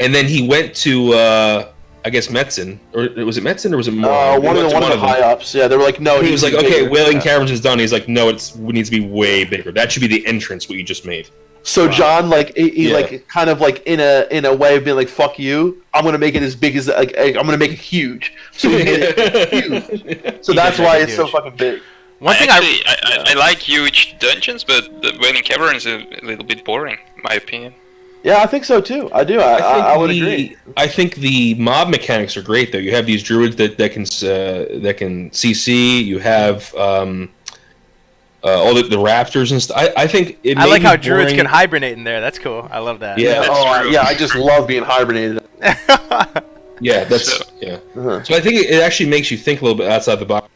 and then he went to, I guess Metzen, or was it Metzen or was it more? One of the high ups. Yeah, they were like, no. He was like, okay, Wailing Caverns. Caverns is done. He's like, no, it needs to be way bigger. That should be the entrance. What you just made. So John, like, he Yeah. like kind of like in a way of being like, fuck you. I'm gonna make it as big as like I'm gonna make it huge. So he made it huge. So that's did why make it it's so huge. fucking big. One thing I like huge dungeons, but the Wailing Caverns is a little bit boring, in my opinion. Yeah, I think so too. I do. I would agree. I think the mob mechanics are great though. You have these druids that can CC. You have all the raptors and stuff. I think it. I may like be how druids boring. can hibernate in there. That's cool. I love that. Yeah. That's true. I just love being hibernated. Yeah, that's So- yeah. Uh-huh. So I think it actually makes you think a little bit outside the box.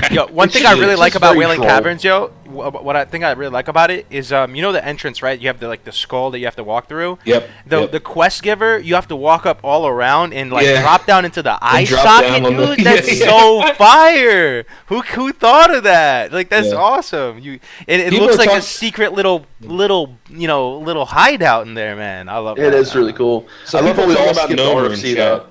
Yo, one thing I really like about Wailing Caverns, yo, what I think I really like about it is, you know the entrance, right? You have the skull that you have to walk through. Yep. The quest giver, you have to walk up all around and Yeah. drop down into the eye drop socket, down on the- dude. That's Yeah. so fire. Who thought of that? Like that's Yeah. awesome. It People looks are like a secret little hideout in there, man. I love that. It is really cool. So I love how we all about skipped Nomer in RFC chat. though.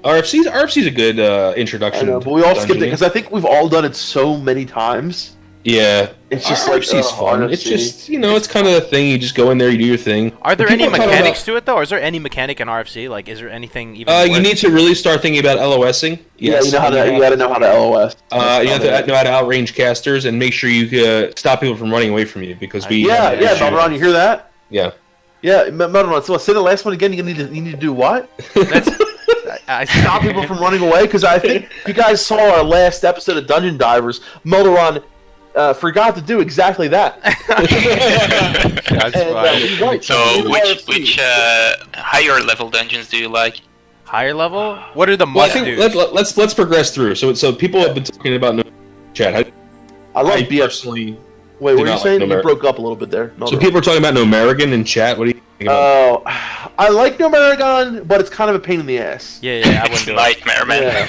RFC's a good I introduction. know, but we all skipped it dungeoning. because I think we've all done it so many times. Yeah, It's just RFC's fun. RFC. It's just it's kind of the thing. You just go in there, you do your thing. Are there People any are talking mechanics to it though? Or is there any mechanic in RFC? Like, is there anything even? You need to really start thinking about LOSing. Yeah, you know how to. You got to know how to LOS. You have to know how to outrange casters and make sure you stop people from running away from you because we. Yeah, Melderon, you hear that? Yeah. Yeah, Melderon. So say the last one again. You need to do what? That's, I Stop people from running away, because I think if you guys saw our last episode of Dungeon Divers, Melderon forgot to do exactly that. That's fine. Right, So RFC. which higher level dungeons do you like? Higher level? What are the Well, I must think do's? let's progress through. So people have been talking about chat. I love I BF. personally. Wait, what do were you not saying? like You Nomer. broke up a little bit there. So people are talking about Nomerigan in chat. What do you think about? Oh, I like Nomerigon, but it's kind of a pain in the ass. Yeah, I wouldn't do it. Nightmare, man.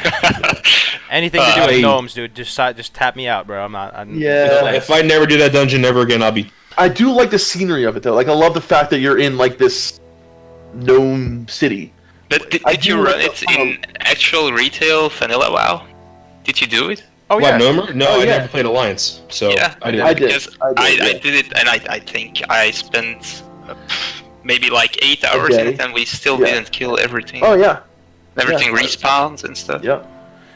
Anything to do with I- gnomes, dude. Just tap me out, bro. I'm not. Yeah. If I never do that dungeon ever again, I'll be. I do like the scenery of it though. Like I love the fact that you're in like this gnome city. But I did you do run like it in actual retail vanilla WoW? Did you do it? Oh What, yeah. Nomer? No, Oh, I yeah. never played Alliance, so Yeah, I didn't. I did. Because I I did, did it, and I think I spent maybe like 8 hours in day. it, and we still Yeah. didn't kill everything. Oh yeah, Everything yeah. respawns and stuff. yeah.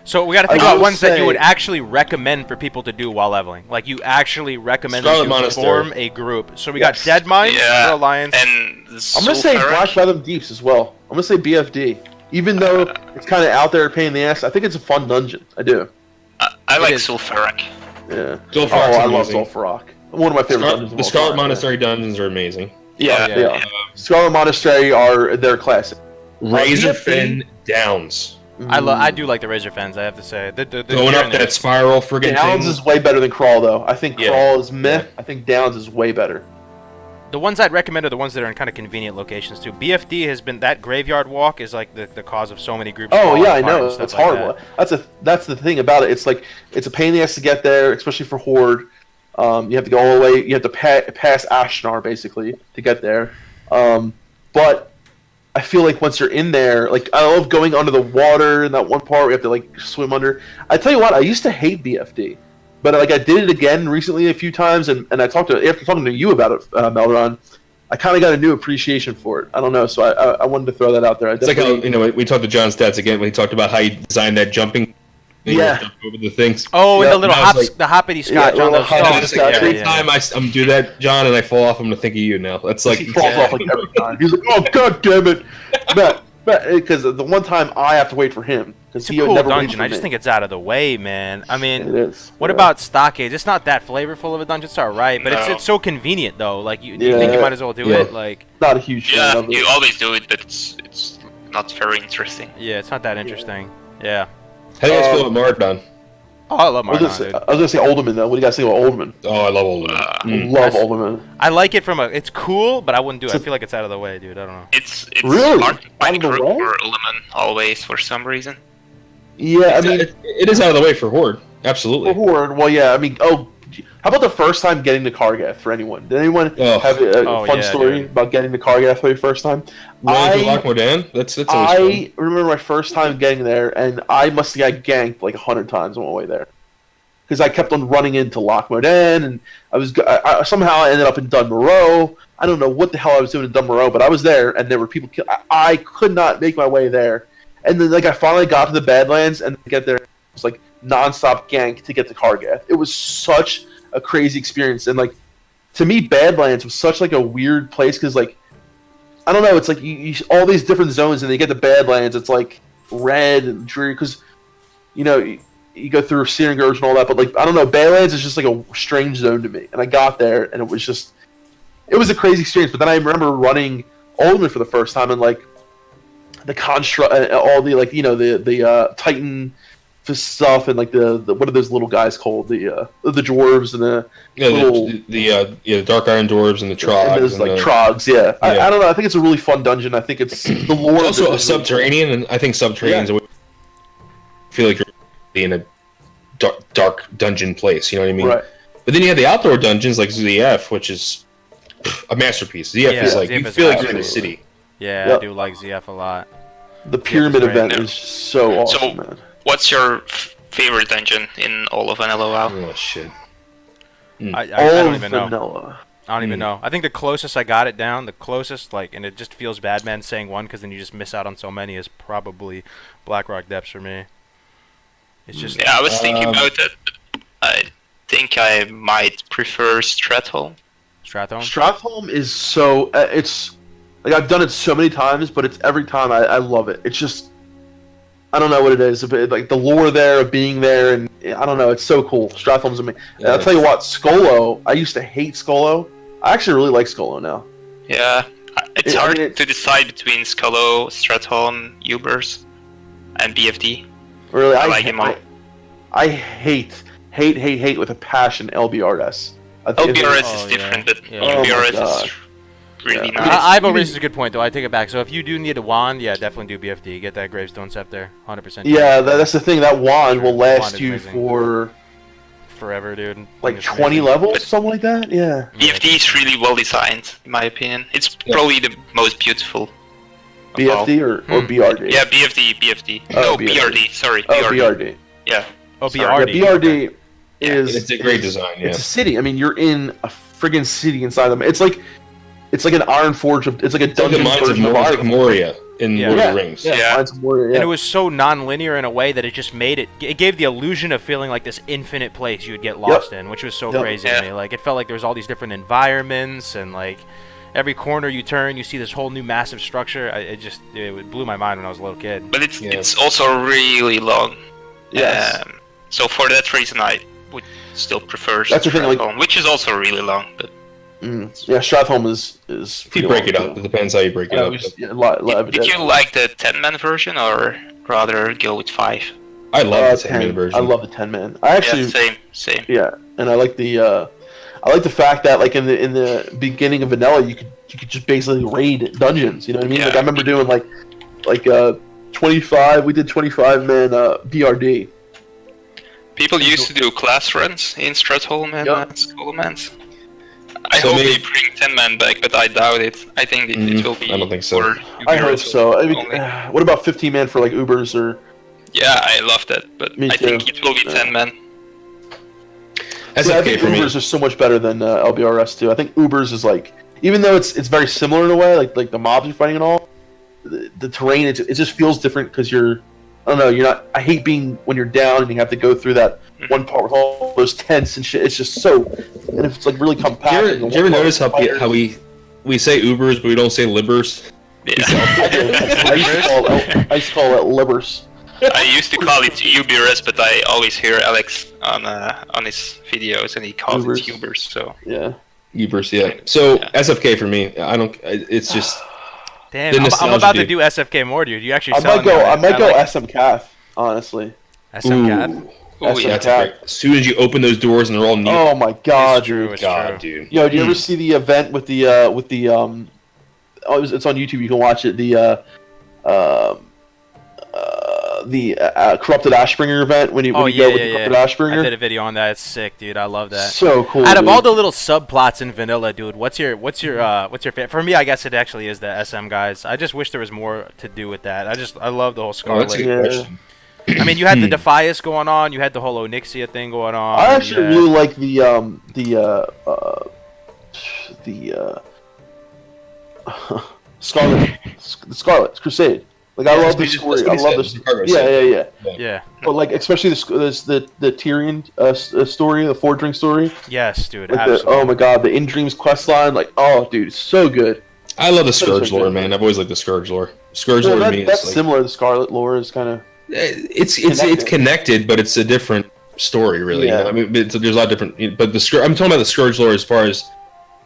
So we got to think I about will ones that you say- would actually recommend for people to do while leveling. Like you actually recommend Scarlet them to Monastery. form a group. So we got Yes. Dead Mines Yeah. for Alliance. And I'm gonna say Sulfuran. Black Fathom Deeps as well. I'm gonna say BFD. Even though it's kind of out there, a pain in the ass, I think it's a fun dungeon. I do. I like is. Sulfurak. Yeah. Zul'Farrak's Oh, I love amazing. Zul'Farrak. One of my favorite dungeons. of The all Scarlet time, Monastery dungeons are amazing. Yeah, Yeah, they are. Scarlet Monastery are their classic. Razorfen Downs. I do like the Razor Fens, I have to say. The Going up journey- that spiral friggin' Downs thing. is way better than Crawl, though. I think Yeah. Crawl is meh. Yeah. I think Downs is way better. The ones I'd recommend are the ones that are in kind of convenient locations too. BFD has been that graveyard walk is like the cause of so many groups. Oh falling yeah, I apart know. and stuff It's like horrible. That's the thing about it. It's like it's a pain in the ass to get there, especially for Horde. You have to go all the way. You have to pass Ashnar basically to get there. But I feel like once you're in there, like I love going under the water in that one part where you have to like swim under. I tell you what, I used to hate BFD, but like I did it again recently a few times, and I talked to after talking to you about it, Melderon. I kind of got a new appreciation for it. I don't know, so I wanted to throw that out there. It's like how we talked to John Stats again when he talked about how he designed that jumping. thing Yeah. jump over the things. Oh, and Yeah, the little and I was like- the hoppity scotch Yeah, on little those hoppity stones. scotch. Yeah, Every yeah, time I'm do that, John, and I fall off, I'm gonna think of you now. That's like he falls off like every time. He's like, "Oh god damn it!" But because the one time I have to wait for him because It's a he would cool never wait dungeon. for I just me. think it's out of the way, man. I mean, It is. what Yeah. about Stockade? It's not that flavorful of a dungeon. It's alright, but No. it's so convenient though. Like you Yeah. think you might as well do Yeah. it. Like Not a huge fan Yeah, of it. you always do it, but it's not very interesting. yeah, it's not that interesting. Yeah. How do you guys feel about Mardon? Oh, I love I was Mardon, dude. gonna say Alderman though. What do you guys think about Alderman? Oh, I love old. I Mm. love That's- Alderman. I like it from a. It's cool, but I wouldn't do it. I So- feel like it's out of the way, dude. I don't know. It's Really? hard to find Out of the group way? or element always for some reason. Yeah, I mean, It is out of the way for Horde. Absolutely. Horde. Well, yeah, I mean, how about the first time getting the Kargath for anyone? Did anyone Oh. have a Oh, fun yeah, story dude. about getting the Kargath for your first time? Running for Lockmodan? That's always fun. I remember my first time getting there, and I must have got ganked like 100 times on my way there. Because I kept on running into Lockmodan, and I somehow I ended up in Dunmoreau. I don't know what the hell I was doing in Dunmoreau, but I was there, and there were people. I could not make my way there, and then like I finally got to the Badlands, and to get there, it was like nonstop gank to get to Kargath. It was such a crazy experience, and like to me, Badlands was such like a weird place because like I don't know, it's like you all these different zones, and then you get to Badlands, it's like red and dreary because you go through Searing Gorge and all that, but like I don't know, Badlands is just like a strange zone to me. And I got there, and it was a crazy experience. But then I remember running Ultimate for the first time, and like the construct, all the like the Titan stuff and like the what are those little guys called? The dwarves and the the Dark Iron Dwarves and the Trogs. And those Trogs, yeah. I don't know. I think it's a really fun dungeon. I think it's the lore. It's also a subterranean, and I think subterraneans feel like you're in a dark dungeon place. You know what I mean? Right. But then you have the outdoor dungeons like ZF, which is a masterpiece. ZF is like, you feel like you're in a city. Yeah, I do like ZF a lot. The pyramid event is so awesome, man. What's your favorite dungeon in all of Vanilla WoW? Oh, shit. I don't even know. Vanilla. I don't even know. I think the closest I got it down, and it just feels bad, man, saying one, because then you just miss out on so many, is probably Blackrock Depths for me. It's just... Yeah, I was thinking about that. I think I might prefer Stratholme. Stratholme is so... it's... Like, I've done it so many times, but it's every time I love it. It's just... I don't know what it is. Like, the lore there of being there, and I don't know. It's so cool. Stratholme's amazing. Yeah, I'll tell you what, Skolo... I used to hate Skolo. I actually really like Skolo now. Yeah. It's hard to decide between Skolo, Stratholme, Ubers, and BFD. Really, I like him all. I hate with a passion LBRS. LBRS is different, but LBRS is really nice. Ivo raises a good point, though. I take it back. So if you do need a wand, yeah, definitely do BFD. Get that Gravestone Scepter, 100%. Yeah, that's the thing. That wand will last you for... forever, dude. Like 20 levels, something like that? Yeah. BFD is really well designed, in my opinion. It's probably the most beautiful. BFD or BRD? Yeah, BFD. Oh, no, BRD. Sorry, BRD. Yeah. Oh, BRD. BRD is... It's a great design, yeah. It's a city. I mean, you're in a friggin' city inside them. It's like an Iron Forge of... It's like a dungeon version of Moria in Lord of the Rings. Yeah. And it was so non-linear in a way that it just made it... It gave the illusion of feeling like this infinite place you would get lost in, which was so crazy to me. Like, it felt like there was all these different environments, and like... Every corner you turn, you see this whole new massive structure. It blew my mind when I was a little kid. But it's also really long. Yes. So for that reason, I would still prefer Stratholme, which is also really long. But yeah, Stratholme is. If you break it up, it depends how you break it up. Did you like the 10-man version or rather go with 5? I love the 10-man version. I love the 10-man. I actually same. Yeah, and I like the. I like the fact that, like, in the beginning of Vanilla, you could just basically raid dungeons. You know what I mean? Yeah. Like, I remember doing like 25. We did 25-man BRD. People used to do class runs in Stratholme and Skolomans. I hope they bring 10-man back, but I doubt it. I think it will be. I don't think so. I hope so. I mean, what about 15-man for like Ubers or? Yeah, I love that, but I think it will be 10-man. I think Ubers are so much better than LBRS too. I think Ubers is like, even though it's very similar in a way, like the mobs you're fighting and all, the terrain it just feels different because you're, I don't know, you're not. I hate being when you're down and you have to go through that one part with all those tents and shit. It's just so, and if it's like really compact. Do you ever notice how we say Ubers but we don't say Libers? Yeah. I used to call it Libers. I used to call it UBRS, but I always hear Alex on his videos, and he calls it Ubers. So yeah, Ubers. Yeah. So SFK for me, I don't. It's just. Damn, I'm about to do SFK more, dude. You actually. I might go SM Cath, honestly. SM Cath. Oh yeah, that's great. As soon as you open those doors and they're all neat. Oh my god, dude. Dude. Yo, do you ever see the event with the it's on YouTube. You can watch it. The Corrupted Ashbringer event when you go with the Corrupted Ashbringer. I did a video on that. It's sick, dude. I love that. So cool. Out of all the little subplots in Vanilla, dude, what's your favorite? For me, I guess it actually is the SM guys. I just wish there was more to do with that. I love the whole Scarlet. That's a good question. I mean, you had the Defias going on. You had the whole Onyxia thing going on. I actually really like the Scarlet Crusade. Like, I love the story. I love this. Yeah. But like, especially the Tyrion story, the Forging story. Yes, dude. Like absolutely. Oh my god, the In Dreams quest line. Like, oh, dude, it's so good. I love the Scourge lore, man. I've always liked the Scourge lore. Scourge lore to me that's similar. The Scarlet lore is kind of. It's connected, but it's a different story, really. Yeah. I mean, there's a lot of different. But I'm talking about the Scourge lore as far as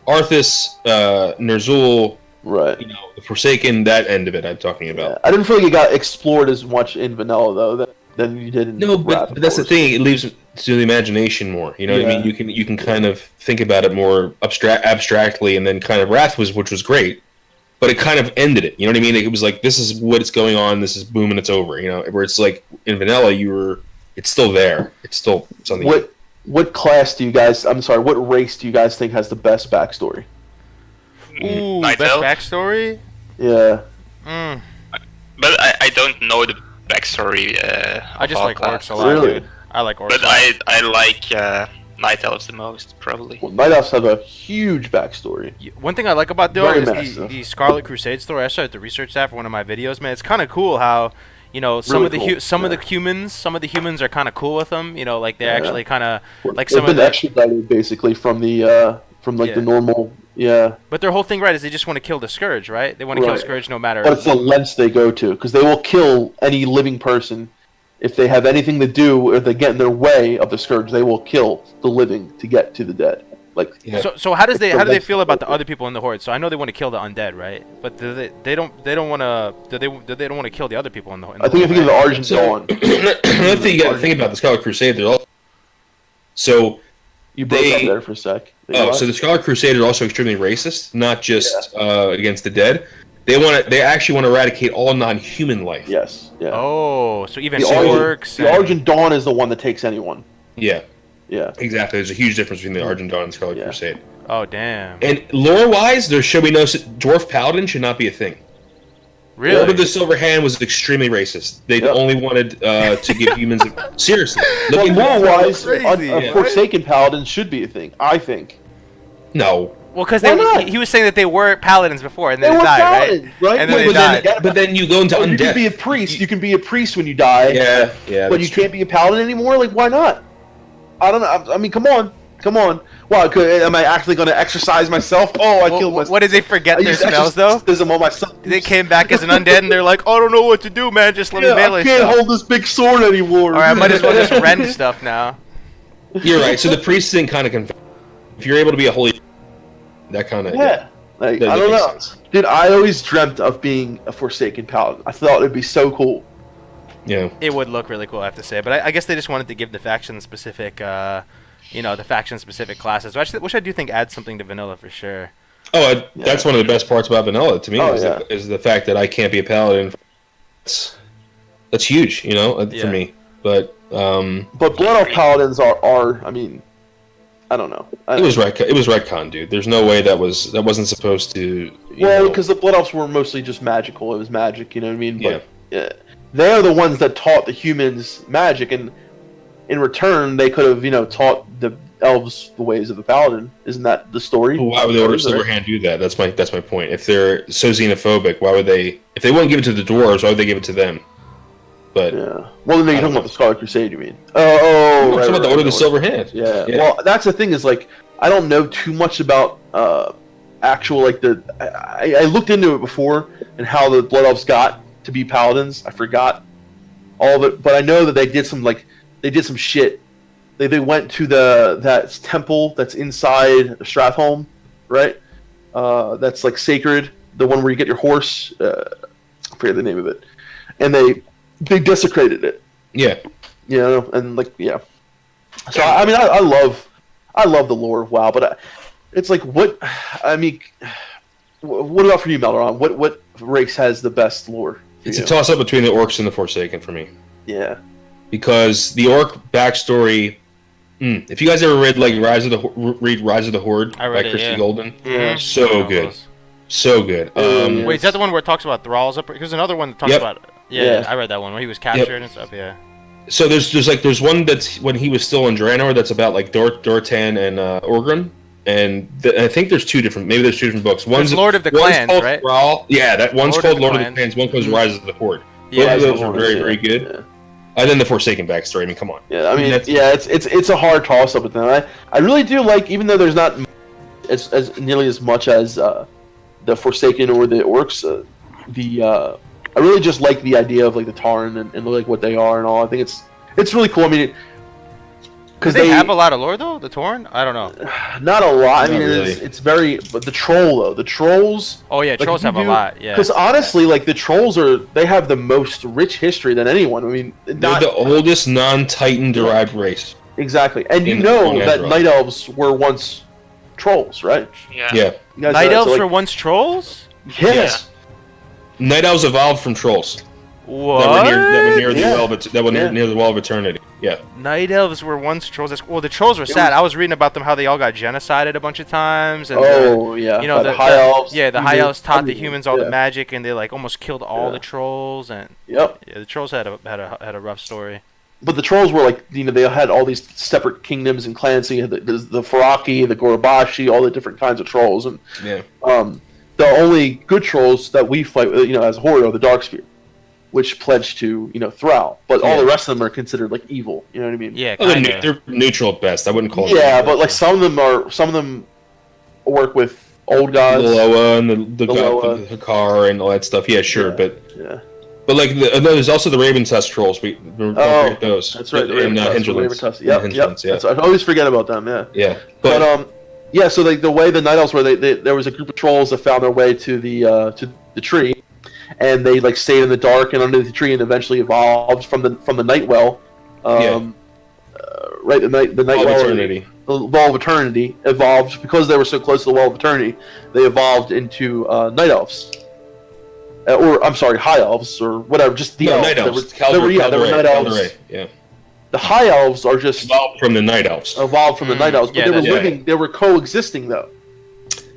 Arthas, Ner'zhul. Right. You know, the Forsaken, that end of it I'm talking about. Yeah. I didn't feel like it got explored as much in Vanilla, though. than you did in No, Wrath, but that's the of course. thing. It leaves to the imagination more. You know what I mean? You can kind of think about it more abstractly, and then kind of Wrath which was great, but it kind of ended it. You know what I mean? It was like, this is what's going on. This is boom, and it's over. You know, where it's like in vanilla, it's still there. It's still something. What class do you guys? I'm sorry. What race do you guys think has the best backstory? Ooh, Night best Elf? backstory? Yeah. But I don't know the backstory. I just of all like orcs classes. a lot, Really? dude. I like orcs. But I like Night Elves the most, probably. Well, Night Elves have a huge backstory. One thing I like about though Very is massive. the Scarlet Crusade story. I started to research that for one of my videos, man. It's kind of cool how, you know, some Really of the cool, some of yeah. the humans are kind of cool with them. You know, like they're actually kind of like They've some of been the. extradited basically from the the normal. Yeah. But their whole thing, right, is they just want to kill the Scourge, right? They want to kill Right. Scourge no matter. But it's the lengths they go to, because they will kill any living person if they have anything to do or they get in their way of the Scourge. They will kill the living to get to the dead. Like, Yeah. So how do they lengths feel they about go the to. other people in the Horde? So I know they want to kill the undead, right? But they don't want to they don't want to kill the other people in the Horde. I think if you get the Argent So, Dawn, another thing you got to think about the Scarlet Crusade. They're all so. you broke They- up there for a sec. Oh, so the Scarlet Crusade are also extremely racist, not just against the dead. They actually want to eradicate all non-human life. Yes. Yeah. Oh, so even the orcs. The Argent Dawn is the one that takes anyone. Yeah, Yeah. exactly. There's a huge difference between the Argent Dawn and Scarlet Yeah. Crusade. Oh damn. And lore-wise, there should be no dwarf paladin should not be a thing. Really? Order of the Silver Hand was extremely racist. They Yep. only wanted to give humans. Seriously, Well, look at lore-wise, crazy. a Forsaken Paladin should be a thing, I think. no. Well, because Why not? he was saying that they were paladins before, and then They they were died, paladins, right? And then Wait, they died. But then you go into Oh, you undead. can be a priest. You can be a priest when you die. Yeah. But that's you can't be a paladin anymore? Like, why not? I don't know. I mean, come on. Wow, am I actually going to exercise myself? Oh, I killed myself. What did they forget I their used spells though? exorcism on myself. They came back as an undead, and they're like, "Oh, I don't know what to do, man. Just let me Yeah, melee I can't stuff." hold this big sword anymore. All right, I might as well just rend stuff now. You're right. So the priest thing kind of if you're able to be a holy, that kind of Yeah. Like, that I don't makes know. sense. Dude, I always dreamt of being a Forsaken Paladin. I thought it'd be so cool. Yeah. It would look really cool, I have to say. But I guess they just wanted to give the faction-specific, the faction-specific classes, which I do think adds something to vanilla for sure. Oh, that's one of the best parts about vanilla to me Oh, is the fact that I can't be a paladin. That's huge, you know, Yeah. for me. But But Blood Elf Paladins are I mean, I don't know. it was retcon, dude. There's no way that wasn't supposed to. Well, because the Blood Elves were mostly just magical. It was magic, you know what I mean? But Yeah. they're the ones that taught the humans magic, and in return, they could have, taught the elves the ways of a paladin. Isn't that the story? Why would the Order of Silverhand do that? That's my point. If they're so xenophobic, why would they? If they wouldn't give it to the dwarves, why would they give it to them? But Yeah. Well, then you're talking about the Scarlet Crusade, you mean? Oh, I'm right, talking about the right, Order of the right. Silver Hand. Yeah. Well, that's the thing is, like, I don't know too much about actual, like, I looked into it before and how the Blood Elves got to be paladins. I forgot all of it, but I know that they did some shit. They went to that temple that's inside Stratholme, right? That's like sacred, the one where you get your horse. I forget the name of it, and they desecrated it. Yeah. And like So I mean, I love the lore of WoW, but it's like what about for you, Melderon? What race has the best lore? It's a toss up between the orcs and the Forsaken for me. Yeah. Because the orc backstory. If you guys ever read Rise of the Horde I read by it, Christy yeah. Golden, Yeah. so good, so good. Yeah. Wait, is that the one where it talks about thralls? There's another one that talks Yep. about. Yeah. I read that one where he was captured and stuff. Yeah. So there's one that's when he was still in Draenor that's about like Dortan and Orgrim, and I think there's two different books. One's Lord of the one's Clans, called right? Thrall. Yeah, that one's Lord of called the Lord of the Clans. Clans. One called Rise of the Horde. Yeah. Both of those are Yeah. very very good. Yeah. And then the Forsaken backstory. I mean, come on. Yeah, I mean, That's- it's a hard toss up with them. I really do like, even though there's not as nearly as much as the Forsaken or the Orcs. I really just like the idea of like the Tarn and like what they are and all. I think it's really cool. I mean, Because they have a lot of lore though. The Torn, I don't know. Not a lot. I mean, really. it's very. But the troll though, the trolls. Oh yeah, like, trolls have a lot. Yeah. Because honestly, like the trolls they have the most rich history than anyone. I mean, They're the oldest non-Titan derived race. Exactly, and you In know that Azeroth. night elves were once trolls, right? Yeah. Yeah. You guys Night know that, elves so, were once trolls. Yes. Night elves evolved from trolls. What? That were near the Yeah. well. Near the Well of Eternity. Yeah. Night elves were once trolls. Well, the trolls were sad. I was reading about them how they all got genocided a bunch of times. And Oh yeah. you know the high elves. Yeah, the high elves taught the humans all yeah. the magic, and they like almost killed all the trolls. And Yep. yeah, the trolls had a rough story. But the trolls were like, they had all these separate kingdoms and clans. So you had the Faraki, the Gorobashi, all the different kinds of trolls, and Yeah. the only good trolls that we fight, as Hori, are the Darkspear, which pledge to, Thrall. But all the rest of them are considered like evil. You know what I mean? Yeah, Well, kinda. they're neutral at best. I wouldn't call them. Yeah, but like some of them work with old gods. The Loa and the Loa. Hakar and all that stuff. Yeah, sure, Yeah. but like there's also the Raven Tusk trolls. We don't forget those. That's right. And Hinterlands. Yep. Hinterlands, yeah. I always forget about them. Yeah. Yeah, But yeah. So like the way the Night Elves were, there was a group of trolls that found their way to the tree, and they like stayed in the dark and under the tree, and eventually evolved from the Night Well. Right. The Night Well of Well. Eternity. The Wall of Eternity evolved because they were so close to the Wall of Eternity. They evolved into Night Elves. Or I'm sorry, High Elves or whatever. Just the elves. Night Elves. They were Night Elves. Calderay, yeah. The High Elves are just Evolved from the Night Elves. evolved from the Night Elves, but yeah, they were that's living. They were coexisting though.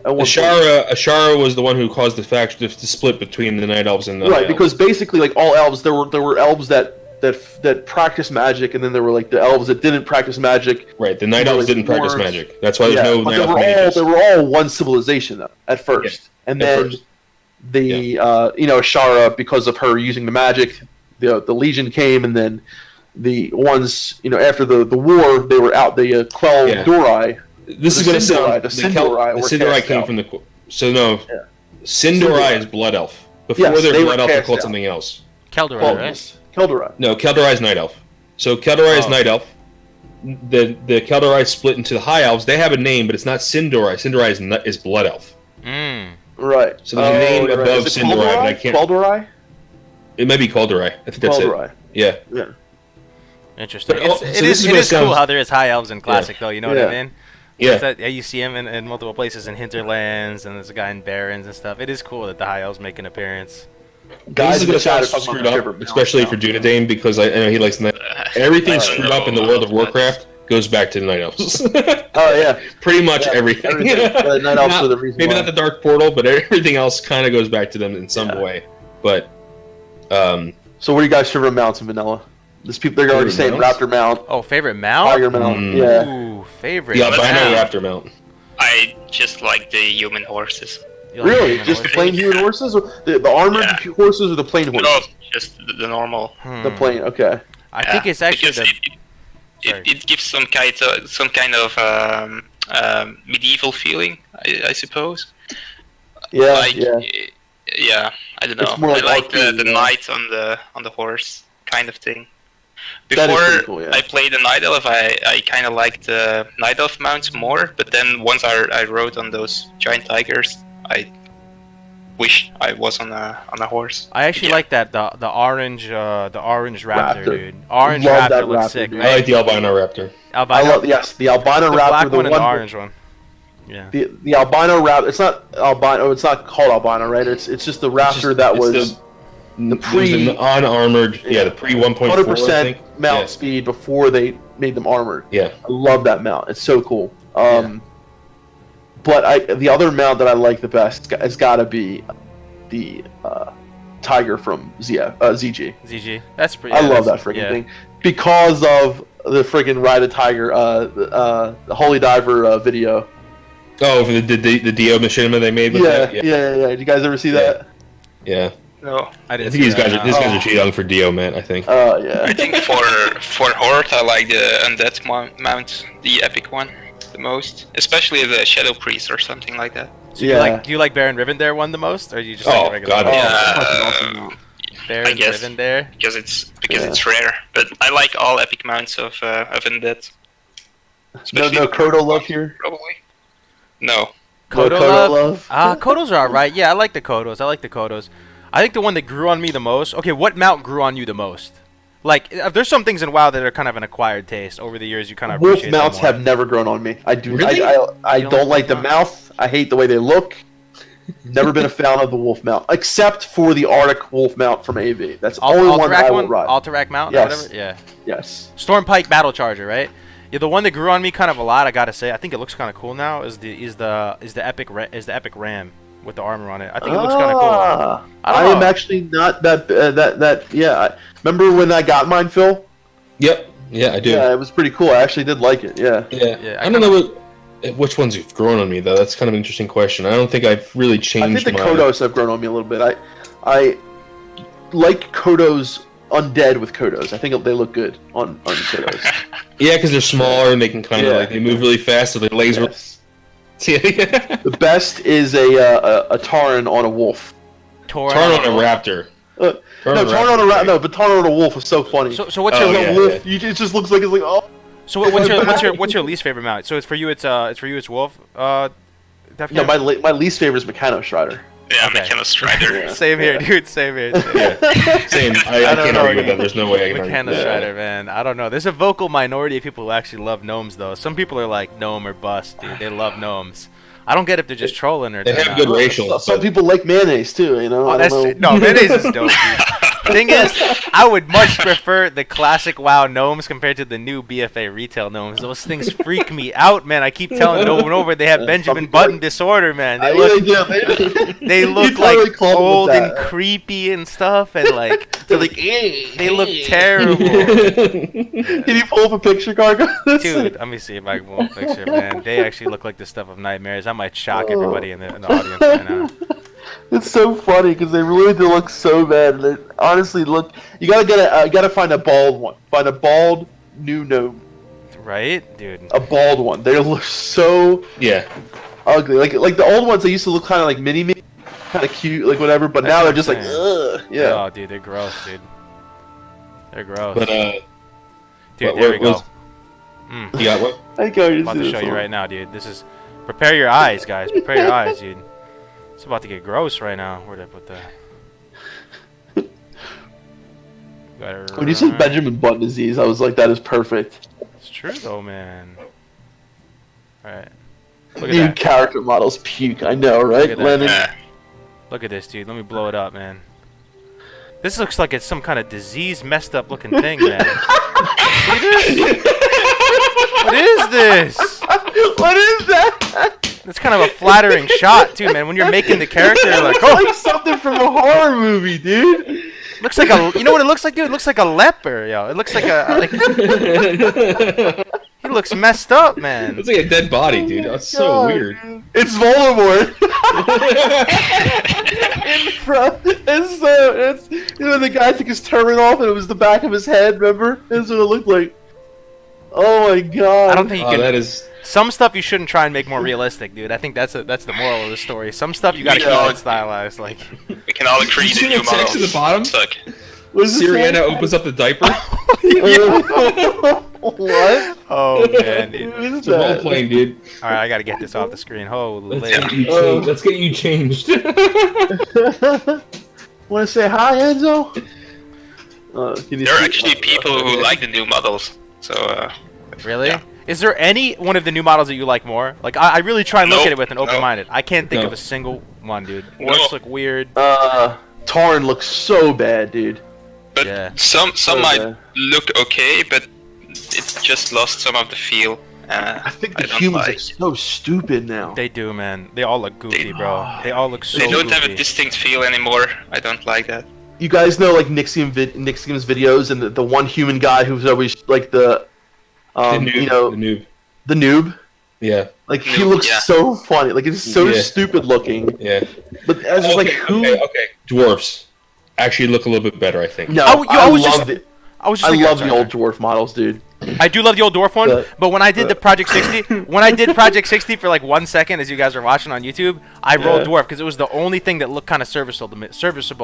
At one point. Ashara was the one who caused the faction to split between the Night Elves and the Right, High Elves. because basically, like all elves, there were elves that practice magic, and then there were like the elves that didn't practice magic. Right, the Night There Elves was didn't practice dwarves. magic. That's why there's no but Night Elf mages. they were all one civilization though, at first, and at then first. the Ashara, because of her using the magic, the Legion came, and then the ones after the war they were out. The Quell Yeah. Dorai. This is The going to Sindorai- sound... the Sindorai were Sindorai cast came out. from the... So no, Yeah. Sindorai Sindorai. is Blood Elf. Before Yes, they're they Blood were Elf, they're cast called out. something else. Keldorai, right? Keldorai. No, Keldorai is Night Elf. So Keldorai is Oh. Night Elf. The Keldorai split into the High Elves. They have a name, but it's not Sindorai. Sindorai is Blood Elf. Right. So there's a name right. above Is it Sindorai, but I Queldorai? can't... Queldorai? It may be Keldorai. I think that's Queldorai. it. Yeah. Yeah. Interesting. But, It so this is is gonna cool sound- how there is high elves in Classic, though. You know what I Yeah. mean? Yeah. It's that, you see them in multiple places in Hinterlands, and there's a guy in Barrens and stuff. It is cool that the high elves make an appearance. Guys This is in going the to chat sound are talking screwed about up, Shiver especially now. for Dunedain, because I know he likes Night. Everything screwed up in the world of Warcraft goes back to the Night Elves. Oh yeah. Pretty much Yeah, everything. The Night Elves Not- are the reason maybe why. not the Dark Portal, but everything else kind of goes back to them in some Yeah. way. But So what do you guys favorite mounts in vanilla? There's people they're already saying Favorite mounts? Raptor mount, Oh, favorite mount? Tiger mount. Yeah. Ooh, favorite the albino mount. raptor mount. I just like the human horses. You like Really? human Just the horses? plain human horses, or the armored Yeah. horses, or the plain horses? No, just the normal. Hmm. The plain. Okay. I think it's actually because the. Sorry. it gives some kind of medieval feeling, I suppose. Yeah. Like, yeah. yeah, I don't know. It's more I like like the arcade, yeah. knight on the horse kind of thing. That is Before pretty cool, yeah. I played the Night Elf, I kind of liked the Night Elf mounts more, but then once I rode on those giant tigers, I wished I was on a horse. I actually Yeah. like that the orange raptor, Raptor. dude. Orange Love raptor that looks raptor, sick. dude. I like the albino raptor. Albino, I love the albino the raptor, black the one and one the orange one. Yeah. the albino raptor. It's not albino. It's not called albino, right? It's just the raptor that was the pre- unarmored. Yeah, the pre 1.4. 100% I think. mount Yeah. speed before they made them armored. Yeah. I love that mount. It's so cool. But the other mount that I like the best has got to be the tiger from ZG. ZG. That's pretty. I yeah, love that that's- freaking yeah. thing because of the freaking Ride a Tiger, the Holy Diver video. Oh, for the Dio machinima they made with Yeah, that? yeah. Did you guys ever see that? Yeah. No, I I didn't think see these guys that, are these no. guys are too young for Dio, man. I think. Yeah. I think for Horde I like the Undead mount, the epic one, the most, especially the Shadow Priest or something like that. Yeah. Do you like Baron Rivendare one the most, or do you just Oh, like the regular God, one? yeah. fucking awesome mount. Baron I guess. Rivendare? because Yeah. it's rare. But I like all epic mounts of Undead. Especially no the Kodo current love ones, here. Probably. No. No Kodo love? Kodos are alright. Yeah, I like the Kodos. I think the one that grew on me the most. Okay, what mount grew on you the most? Like, there's some things in WoW that are kind of an acquired taste. Over the years, you kind of Wolf appreciate them mounts more. have never grown on me. I do. Really? I You don't don't like like the wolf mouth. I hate the way they look. Never been a fan of the wolf mount, except for the Arctic wolf mount from AV. That's the only one I will ride. Alterac mount, Yes. or whatever. Yeah. Yes. Stormpike Battle Charger, right? Yeah, the one that grew on me kind of a lot. I gotta say, I think it looks kind of cool now. Is the epic ram with the armor on it? I think it looks kind of cool. I am actually not that. Yeah. Remember when I got mine, Phil? Yep. Yeah, I do. Yeah, it was pretty cool. I actually did like it. Yeah. Yeah. I don't know which ones have grown on me though. That's kind of an interesting question. I don't think I've really changed. I think the Kodos have grown on me a little bit. I like Kodos undead with Kodos. I think they look good on Kodos. Yeah, because they're smaller and they can kind of like they move really fast, so their legs are. Yeah. The best is a Tauren on a wolf. Tauren on a raptor. No, Tauren on a raptor. No, but Tauren on a wolf is so funny. So what's your wolf? It just looks like it's like oh. So what's your least favorite mount? So it's for you it's wolf. Defcamp? No, my least favorite is Meccano Strider. Yeah, Okay. Meccano Strider. Yeah. Same here, dude. Same here. Yeah. Same. I can't argue with that. There's no way I can argue Meccano with that. Strider, man. I don't know. There's a vocal minority of people who actually love gnomes, though. Some people are like gnome or bust, dude. They love gnomes. I don't get if they're just trolling or They they're have not. good racial. Some people like mayonnaise too. You know. I don't know. No, mayonnaise is dope, dude. Thing is, I would much prefer the classic WoW gnomes compared to the new BFA retail gnomes. Those things freak me out, man. I keep telling it over and over. They have Benjamin Button disorder, man. They look like old and creepy and stuff, and like they look terrible. Can you pull up a picture, Kargoz? Dude, let me see if I can pull a picture, man. They actually look like the stuff of nightmares. I might shock everybody in the audience right now. It's so funny because they really do look so bad. They honestly look. You gotta find a bald one. Find a bald new gnome. Right, dude. A bald one. They look so ugly. Like the old ones, they used to look kind of like mini, kind of cute, like whatever. But That's now what they're I'm just like, saying. ugh, yeah. Oh, dude, they're gross, dude. They're gross. But dude, there we go. You got what? I think I'm I'm about to show you right now, dude. This is. Prepare your eyes, guys. Prepare your eyes, dude. It's about to get gross right now. Where'd I put the? When you said Benjamin Button disease, I was like, that is perfect. It's true though, man. All right. Look at New that. character models puke. I know, right, Look at that. Lennon? Look at this, dude. Let me blow it up, man. This looks like it's some kind of disease, messed up looking thing, man. See this? What is this? What is that? That's kind of a flattering shot, too, man. When you're making the character, you're like, It's oh, like something from a horror movie, dude. looks like a. You know what it looks like, dude? It looks like a leper, yo. It looks like a. He looks messed up, man. It's like a dead body, dude. That's so God, weird. dude. It's Voldemort. In front. It's you know the guy took his turban off and it was the back of his head. Remember? That's what it looked like. Oh my god. I don't think you can. That is. Some stuff you shouldn't try and make more realistic, dude. I think that's the moral of the story. Some stuff you gotta keep it stylized, like. We can all agree You the see new the text models at the bottom? suck. Was Siriana opens up the diaper. What? Oh man, dude. What is It's a role that? playing, dude. All right, I gotta get this off the screen. Holy. Let's get you changed. Want to say hi, Enzo? Can you There are see- actually people who like the new models. So, Really? Yeah. Is there any one of the new models that you like more? Like, I really try and look Nope. at it with an open-minded. I can't think No. of a single one, dude. No. Orcs look weird. Tauren looks so bad, dude. but Yeah. some might bad. look okay, but it just lost some of the feel. I think the don't humans like. are so stupid now. They do, man. They all look goofy, bro. They all look so They don't goofy. have a distinct feel anymore. I don't like that. You guys know like Nixium's videos and the one human guy who's always like the noob, you know, the noob. the noob. Yeah, Like he Noob, looks yeah. so funny. Like it's so Yeah. stupid looking. yeah. But I was just like, who? Okay. Dwarfs actually look a little bit better, I think. No, I was love just I thinking- love sorry, the old dwarf models, dude. I do love the old dwarf one, but when I did the Project 60, for like 1 second, as you guys are watching on YouTube, I rolled dwarf because it was the only thing that looked kind of serviceable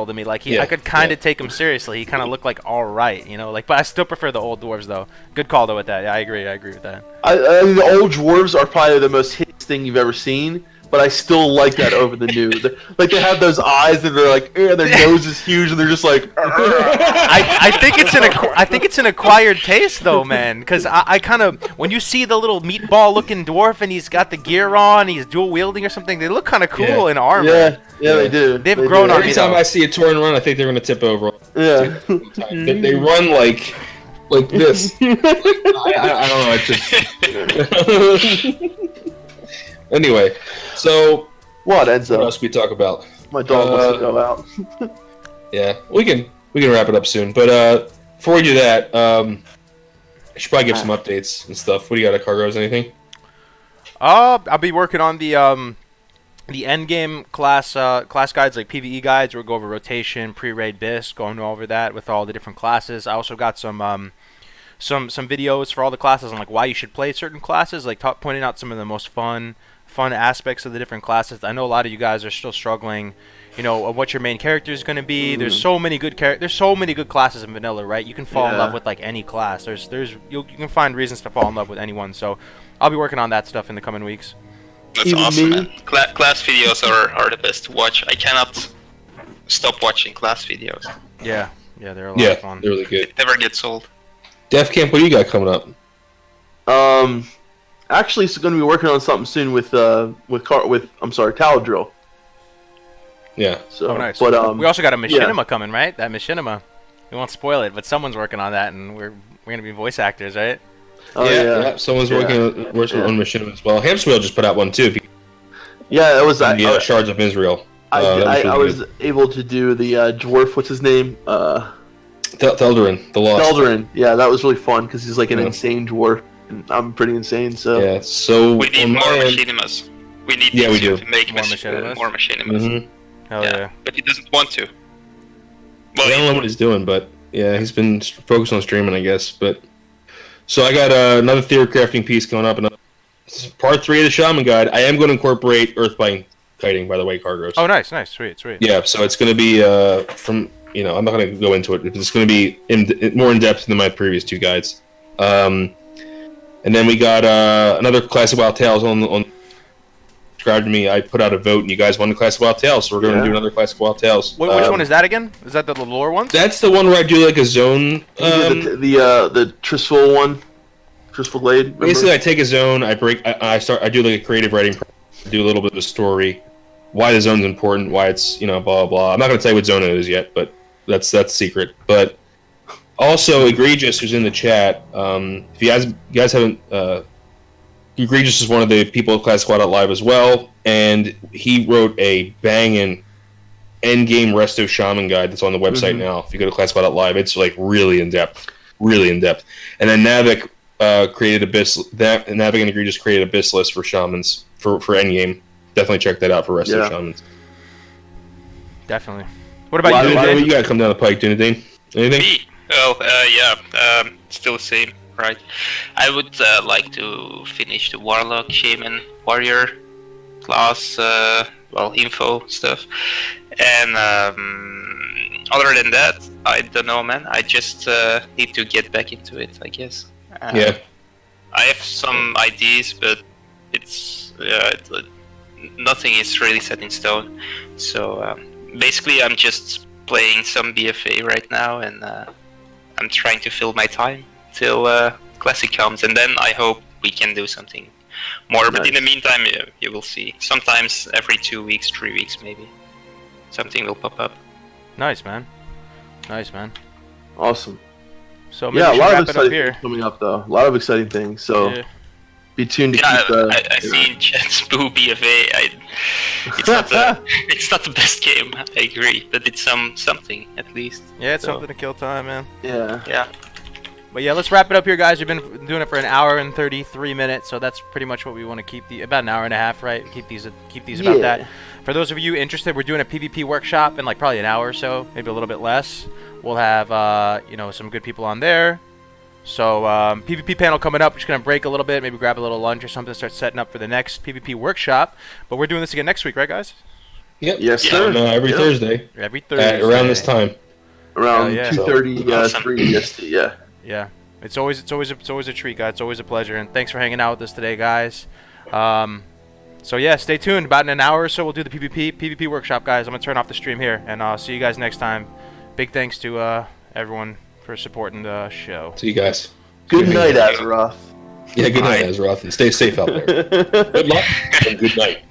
to me. Like I could kind of take him seriously. He kind of looked like all right, you know. Like, but I still prefer the old dwarves though. Good call though with that. Yeah, I agree with that. The old dwarves are probably the most hideous thing you've ever seen. But I still like that over the new. Like they have those eyes and they're like, their nose is huge and they're just like. I think it's an acquired taste though, man. Because I kind of when you see the little meatball looking dwarf and he's got the gear on, he's dual wielding or something. They look kind of cool in armor. Yeah, they do. They've grown on me. Every time I see a Tauren run, I think they're gonna tip over. Yeah. They run like this. I don't know. Anyway, so what ends up? What else we talk about? My dog wants to go out. Yeah, we can wrap it up soon. But before we do that, I should probably give some updates and stuff. What do you got at Kargoz? Anything? I'll be working on the end game class guides, like PvE guides. We'll go over rotation, pre-raid BIS, going over that with all the different classes. I also got some videos for all the classes on like why you should play certain classes, like pointing out some of the most fun aspects of the different classes. I know a lot of you guys are still struggling, you know, of what your main character is going to be. There's so many good classes in vanilla, right? You can fall in love with like any class. You can find reasons to fall in love with anyone. So I'll be working on that stuff in the coming weeks. That's awesome, man. Class videos are the best to watch. I cannot stop watching class videos. Yeah, they're a lot of fun. They're really good. It never gets old. Defcamp, what do you got coming up? Actually, it's going to be working on something soon with Taladrill. Yeah. So, nice. But we also got a machinima coming, right? That machinima. We won't spoil it, but someone's working on that, and we're going to be voice actors, right? Yeah. Someone's working on machinima as well. Hamswheel just put out one too. Yeah, it was Shards of Israel. I was able to do the dwarf. What's his name? Melderon, the Lost. Melderon. Yeah, that was really fun because he's like an insane dwarf, and I'm pretty insane. So yeah. So we need more machinimas. We need to make more machinimas. Mm-hmm. Hell yeah. But he doesn't want to. Well, I don't know what he's doing, but yeah, he's been focused on streaming, I guess. But so I got another theory crafting piece going up, and part 3 of the Shaman Guide. I am going to incorporate Earthbind kiting, by the way, Kargoz. Oh, nice, sweet. Yeah, so it's going to be from. You know, I'm not going to go into it. It's going to be more in depth than my previous 2 guides. And then we got another Classic Wild Tales on subscribe to me. I put out a vote, and you guys won the Classic Wild Tales, so we're going to do another Classic Wild Tales. Which one is that again? Is that the lore one? That's the one where I do like a zone. The Tristful one, Tristful Glade. Remember? Basically, I take a zone, I do like a creative writing, do a little bit of a story, why the zone's important, why it's blah blah blah. I'm not going to tell you what zone it is yet, but that's secret. But also, Egregious, who's in the chat, if you guys haven't, Egregious is one of the people at classicwow.live as well, and he wrote a banging endgame resto shaman guide that's on the website now. If you go to classicwow.live, it's like really in depth. And then Navik created Navik and Egregious created Abyss list for shamans for endgame. Definitely check that out for resto shamans. Definitely. What about you? What you got come down the pike, Dunedain? Anything? Me? Still the same, right? I would like to finish the Warlock, Shaman, Warrior class, info stuff. And other than that, I don't know, man. I just need to get back into it, I guess. I have some ideas, but nothing is really set in stone. So basically, I'm just playing some BFA right now, and I'm trying to fill my time till Classic comes, and then I hope we can do something more. But in the meantime, you will see. Sometimes every 2 weeks, 3 weeks, maybe something will pop up. Nice, man. Awesome. So maybe we should wrap it up here. Coming up though, a lot of exciting things. So be tuned to keep. I seen Chat's Boo BFA. It's not the best game. I agree, but it's something at least. Yeah, it's something to kill time, man. Yeah. But yeah, let's wrap it up here, guys. We've been doing it for an hour and 33 minutes, so that's pretty much what we want to keep. About an hour and a half, right? Keep these about that. For those of you interested, we're doing a PvP workshop in like probably an hour or so, maybe a little bit less. We'll have some good people on there. So PvP panel coming up. We're just gonna break a little bit, maybe grab a little lunch or something, start setting up for the next PvP workshop. But we're doing this again next week, right, guys? Yep. Yes, sir. Every Thursday. Every Thursday. Around this time. Around Yeah. 2:30, Awesome. 3 EST. Yeah. Yeah. It's always a treat, guys. It's always a pleasure, and thanks for hanging out with us today, guys. So yeah, stay tuned. About in an hour or so, we'll do the PvP workshop, guys. I'm gonna turn off the stream here, and I'll see you guys next time. Big thanks to everyone for supporting the show. See you guys. Good night, Azeroth. Yeah, good night, Azeroth, and stay safe out there. Good luck and good night.